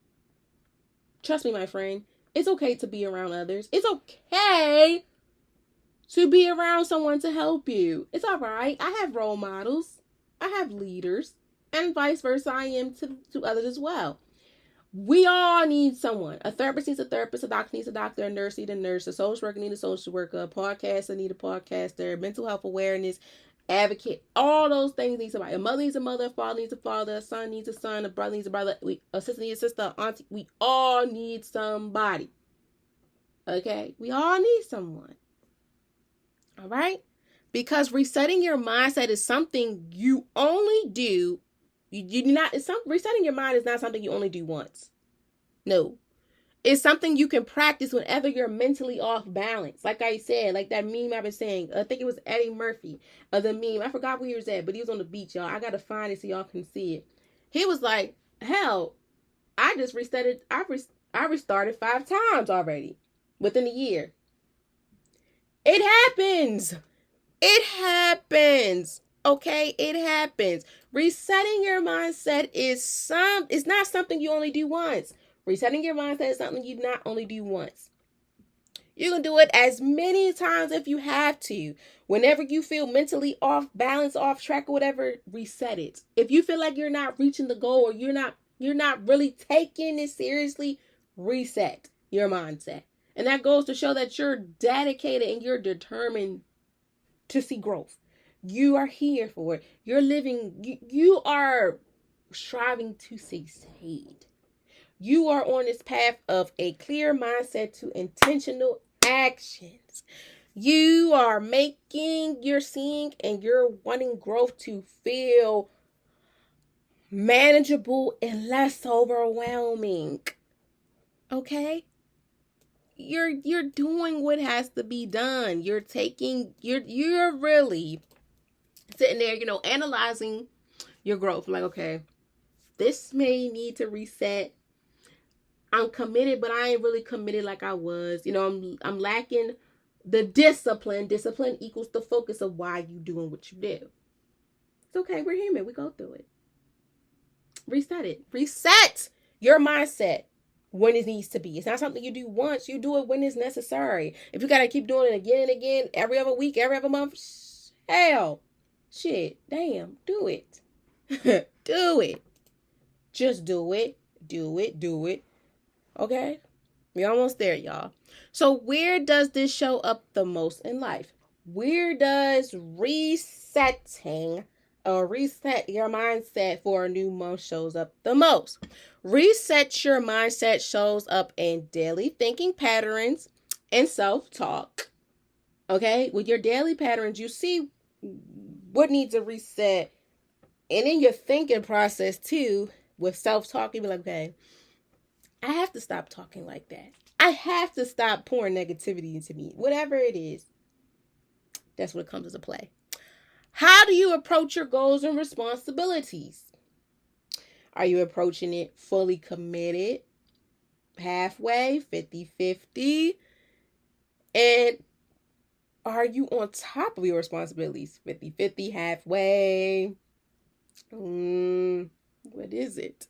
Trust me, my friend, it's okay to be around others. It's okay to be around someone to help you. It's all right. I have role models. I have leaders. And vice versa, I am to others as well. We all need someone. A therapist needs a therapist. A doctor needs a doctor. A nurse needs a nurse. A social worker needs a social worker. A podcaster needs a podcaster. Mental health awareness advocate. All those things need somebody. A mother needs a mother. A father needs a father. A son needs a son. A brother needs a brother. A sister needs a sister. Auntie. We all need somebody. Okay? We all need someone. All right? Because resetting your mindset is something you only do. Resetting your mind is not something you only do once. No. It's something you can practice whenever you're mentally off balance. Like I said, like that meme I've been saying. I think it was Eddie Murphy of the meme. I forgot where he was at, but he was on the beach, y'all. I got to find it so y'all can see it. He was like, hell, I just restarted. I restarted 5 times already within a year. It happens. It happens. Okay, it happens. Resetting your mindset is not something you only do once. Resetting your mindset is something you not only do once. You can do it as many times if you have to. Whenever you feel mentally off balance, off track, or whatever, reset it. If you feel like you're not reaching the goal or you're not really taking it seriously, reset your mindset. And that goes to show that you're dedicated and you're determined to see growth. You are here for it. You're living, you are striving to succeed. You are on this path of a clear mindset to intentional actions. You are you're seeing, and you're wanting growth to feel manageable and less overwhelming. Okay? You're doing what has to be done. You're really sitting there, analyzing your growth. Like, okay, this may need to reset. I'm committed, but I ain't really committed like I was. I'm lacking the discipline. Discipline equals the focus of why you doing what you do. It's okay. We're human. We go through it. Reset it. Reset your mindset when it needs to be. It's not something you do once. You do it when it's necessary. If you got to keep doing it again and again, every other week, every other month, hell, shit, damn, do it. Do it. Just do it. Do it. Do it. Okay? We're almost there, y'all. So where does this show up the most in life? Where does resetting or reset your mindset for a new month shows up the most? Reset your mindset shows up in daily thinking patterns and self-talk. Okay? With your daily patterns, you see what needs a reset. And in your thinking process too, with self-talk, you be like, okay, I have to stop talking like that. I have to stop pouring negativity into me. Whatever it is, that's what comes into play. How do you approach your goals and responsibilities? Are you approaching it fully committed, halfway, 50-50? And are you on top of your responsibilities, 50-50, halfway? What is it?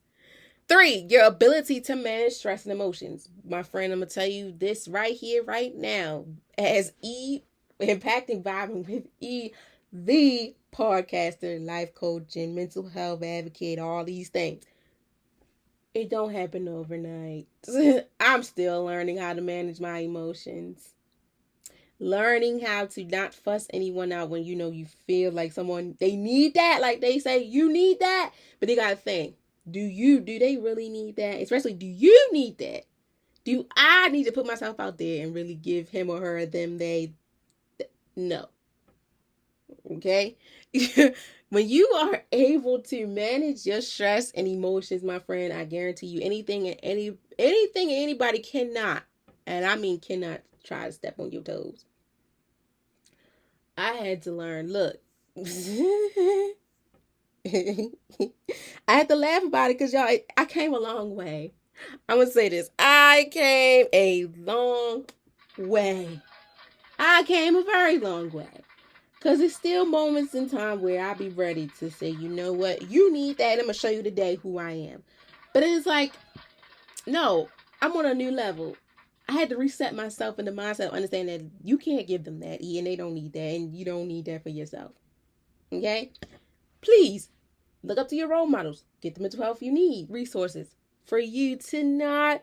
3, your ability to manage stress and emotions. My friend, I'm going to tell you this right here, right now. As Impacting Vibing with E, the podcaster, life coach, and mental health advocate, all these things. It don't happen overnight. I'm still learning how to manage my emotions. Learning how to not fuss anyone out when you feel like someone, they need that. Like they say, you need that. But they got to think. Do they really need that? Especially, do you need that? Do I need to put myself out there and really give him or her, them, no. Okay? When you are able to manage your stress and emotions, my friend, I guarantee you anything and anything and anybody cannot, and I mean cannot, try to step on your toes. I had to learn, look. I had to laugh about it because y'all, I came a long way. I'm going to say this. I came a long way. I came a very long way. Because it's still moments in time where I'll be ready to say, you know what? You need that. I'm going to show you today who I am. But it's like, no, I'm on a new level. I had to reset myself in the mindset of understanding that you can't give them that, and they don't need that, and you don't need that for yourself. Okay? Please look up to your role models. Get the mental health you need, resources for you to not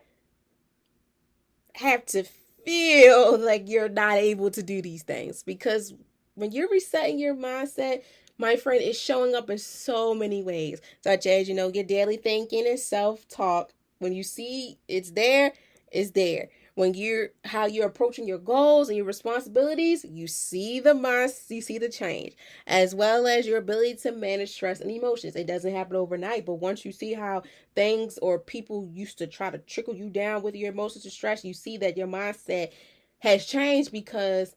have to feel like you're not able to do these things. Because when you're resetting your mindset, my friend, is showing up in so many ways, such as, your daily thinking and self-talk. When you see it's there, it's there. When how you're approaching your goals and your responsibilities, you see you see the change, as well as your ability to manage stress and emotions. It doesn't happen overnight, but once you see how things or people used to try to trickle you down with your emotions and stress, you see that your mindset has changed because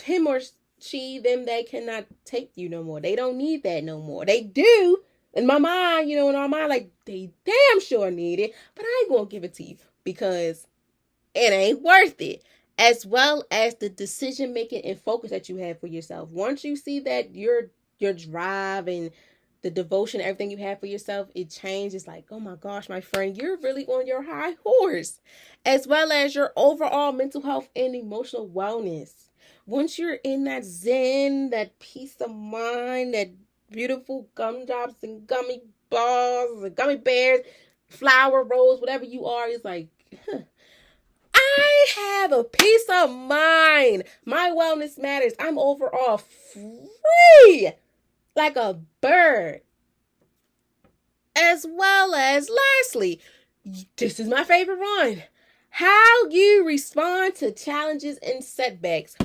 him or them, they cannot take you no more. They don't need that no more. They do. In my mind, in our mind, like, they damn sure need it, but I ain't gonna give it to you because it ain't worth it. As well as the decision making and focus that you have for yourself. Once you see that your drive and the devotion, everything you have for yourself, it changes. Like, oh my gosh, my friend, you're really on your high horse. As well as your overall mental health and emotional wellness. Once you're in that zen, that peace of mind, that beautiful gumdrops and gummy balls and gummy bears, flower rolls, whatever you are, it's like, I have a peace of mind. My wellness matters. I'm overall free like a bird. As well as, lastly, this is my favorite one. How you respond to challenges and setbacks.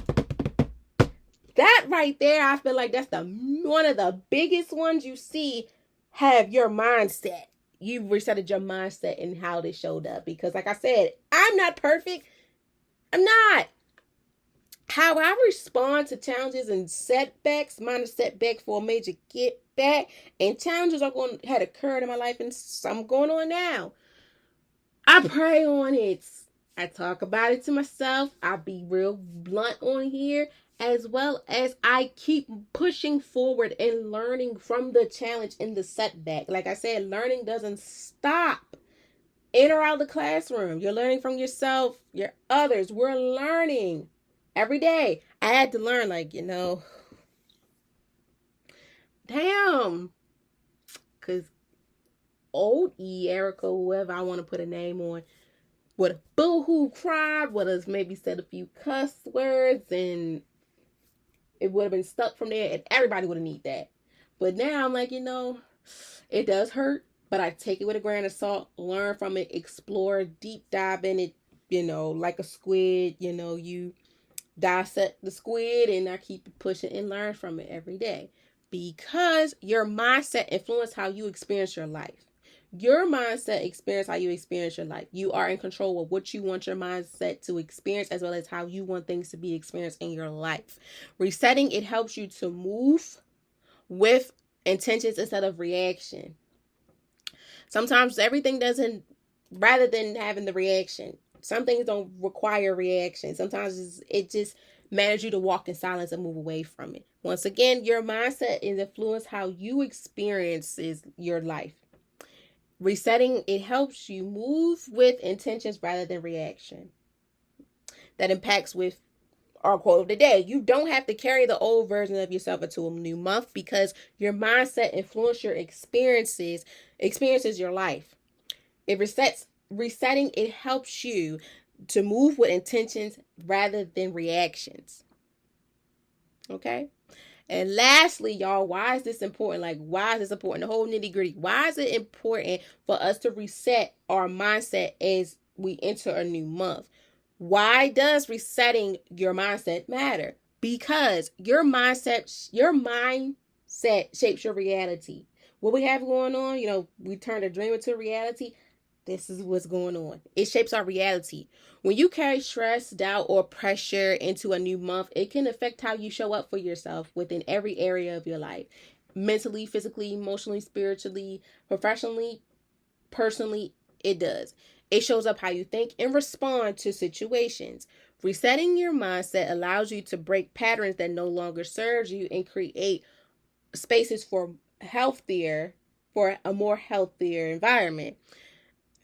That right there, I feel like that's one of the biggest ones you see. Have your mindset. You resetted your mindset and how they showed up. Because like I said, I'm not perfect. I'm not. How I respond to challenges and setbacks, mine is setback for a major get back, and challenges had occurred in my life and some going on now. I pray on it. I talk about it to myself. I be real blunt on here, as well as I keep pushing forward and learning from the challenge and the setback. Like I said, learning doesn't stop in or out of the classroom. You're learning from yourself, your others. We're learning every day. I had to learn, like, damn. Because old Erica, whoever I want to put a name on, would have boo-hoo cried, would have maybe said a few cuss words, and it would have been stuck from there, and everybody would have need that. But now I'm like, it does hurt, but I take it with a grain of salt, learn from it, explore, deep dive in it, like a squid, you dissect the squid, and I keep pushing and learn from it every day. Because your mindset influences how you experience your life. Your mindset experience how you experience your life. You are in control of what you want your mindset to experience, as well as how you want things to be experienced in your life. Resetting, it helps you to move with intentions instead of reaction. Sometimes everything doesn't, rather than having the reaction, some things don't require reaction. Sometimes it just manages you to walk in silence and move away from it. Once again, your mindset is influence how you experience your life. Resetting, it helps you move with intentions rather than reaction. That impacts with our quote of the day. You don't have to carry the old version of yourself into a new month because your mindset influences your experiences your life. Resetting, it helps you to move with intentions rather than reactions. Okay? And lastly, y'all, why is this important? Like, why is this important? The whole nitty gritty. Why is it important for us to reset our mindset as we enter a new month? Why does resetting your mindset matter? Because your mindset shapes your reality. What we have going on, we turn a dream into reality. This is what's going on. It shapes our reality. When you carry stress, doubt, or pressure into a new month, it can affect how you show up for yourself within every area of your life: mentally, physically, emotionally, spiritually, professionally, personally. It does. It shows up how you think and respond to situations. Resetting your mindset allows you to break patterns that no longer serve you and create spaces for a more healthier environment,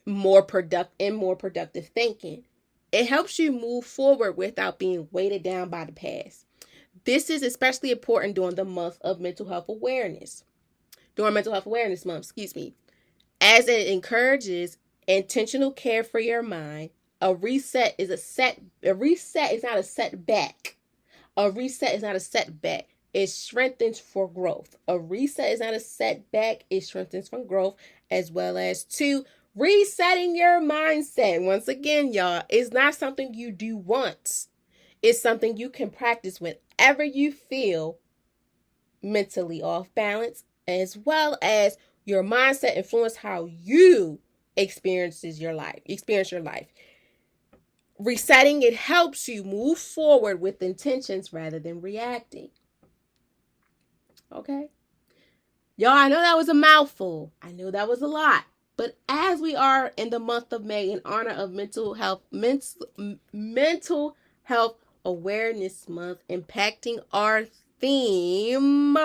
more productive thinking. It helps you move forward without being weighted down by the past. This is especially important during the month of mental health awareness. During mental health awareness month, as it encourages intentional care for your mind. A reset is not a setback. A reset is not a setback. It strengthens for growth. A reset is not a setback. It strengthens for growth, as well as two, resetting your mindset. Once again, y'all, it's not something you do once. It's something you can practice whenever you feel mentally off balance, as well as your mindset influence how you experience your life. Resetting, it helps you move forward with intentions rather than reacting. Okay? Y'all, I know that was a mouthful. I know that was a lot. But as we are in the month of May in honor of mental health awareness month, impacting our theme.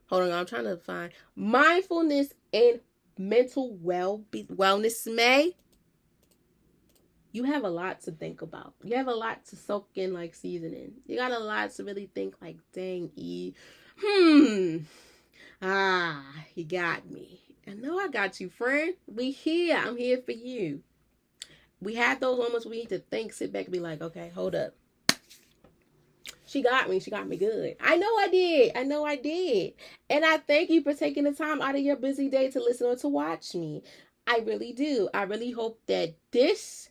Hold on, I'm trying to find mindfulness and mental wellness May. You have a lot to think about. You have a lot to soak in like seasoning. You got a lot to really think like, dang, you got me. I know I got you, friend. We here. I'm here for you. We have those moments we need to think, sit back and be like, okay, hold up. She got me. She got me good. I know I did. And I thank you for taking the time out of your busy day to listen or to watch me. I really do. I really hope that this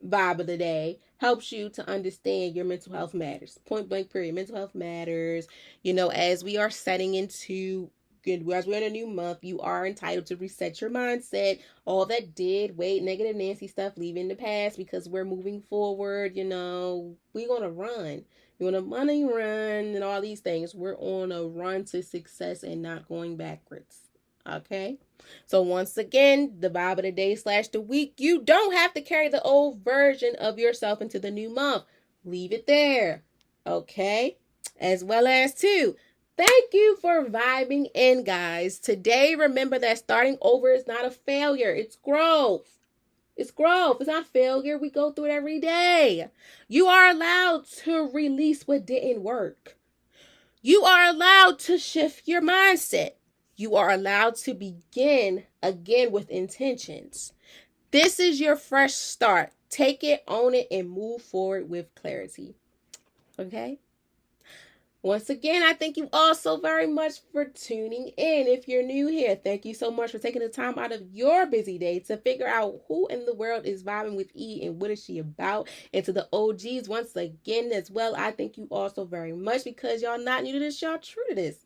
vibe of the day helps you to understand your mental health matters. Point blank, period. Mental health matters. As we are setting into, as we're in a new month, you are entitled to reset your mindset. All that dead weight, negative Nancy stuff, leave in the past, because we're moving forward. We're going to run. You're on a money run and all these things. We're on a run to success and not going backwards. Okay? So once again, the vibe of the day / the week, you don't have to carry the old version of yourself into the new month. Leave it there. Okay? As well as two, thank you for vibing in, guys. Today, remember that starting over is not a failure. It's growth. It's growth. It's not failure. We go through it every day. You are allowed to release what didn't work. You are allowed to shift your mindset. You are allowed to begin again with intentions. This is your fresh start. Take it, own it, and move forward with clarity. Okay? Once again, I thank you all so very much for tuning in. If you're new here, thank you so much for taking the time out of your busy day to figure out who in the world is vibing with E and what is she about. And to the OGs, once again as well, I thank you all so very much, because y'all not new to this, y'all true to this.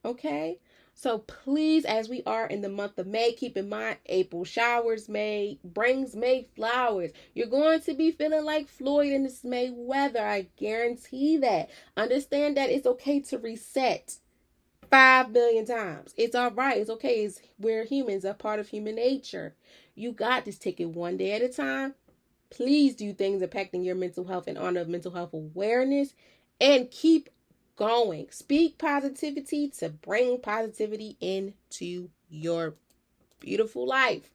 Okay? So please, as we are in the month of May, keep in mind April showers brings May flowers. You're going to be feeling like Floyd in this May weather. I guarantee that. Understand that it's okay to reset 5 billion times. It's all right. It's okay. We're humans, a part of human nature. You got this. Take it one day at a time. Please do things impacting your mental health in honor of mental health awareness, and keep going. Speak positivity to bring positivity into your beautiful life.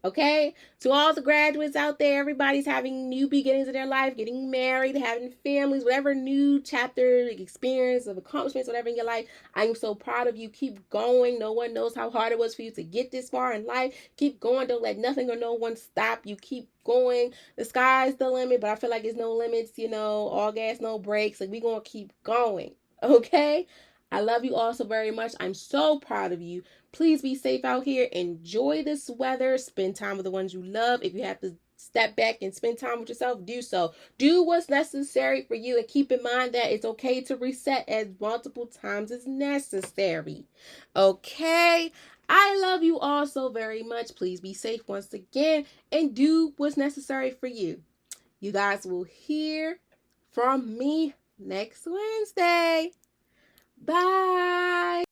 Okay? To all the graduates out there, everybody's having new beginnings in their life, getting married, having families, whatever new chapter, experience, of accomplishments, whatever in your life. I'm so proud of you. Keep going. No one knows how hard it was for you to get this far in life. Keep going. Don't let nothing or no one stop you. Keep going. The sky's the limit, but I feel like there's no limits, all gas, no brakes. Like, we're going to keep going. Okay? I love you all so very much. I'm so proud of you. Please be safe out here. Enjoy this weather. Spend time with the ones you love. If you have to step back and spend time with yourself, do so. Do what's necessary for you, and keep in mind that it's okay to reset as multiple times as necessary. Okay? I love you all so very much. Please be safe once again and do what's necessary for you. You guys will hear from me next Wednesday. Bye.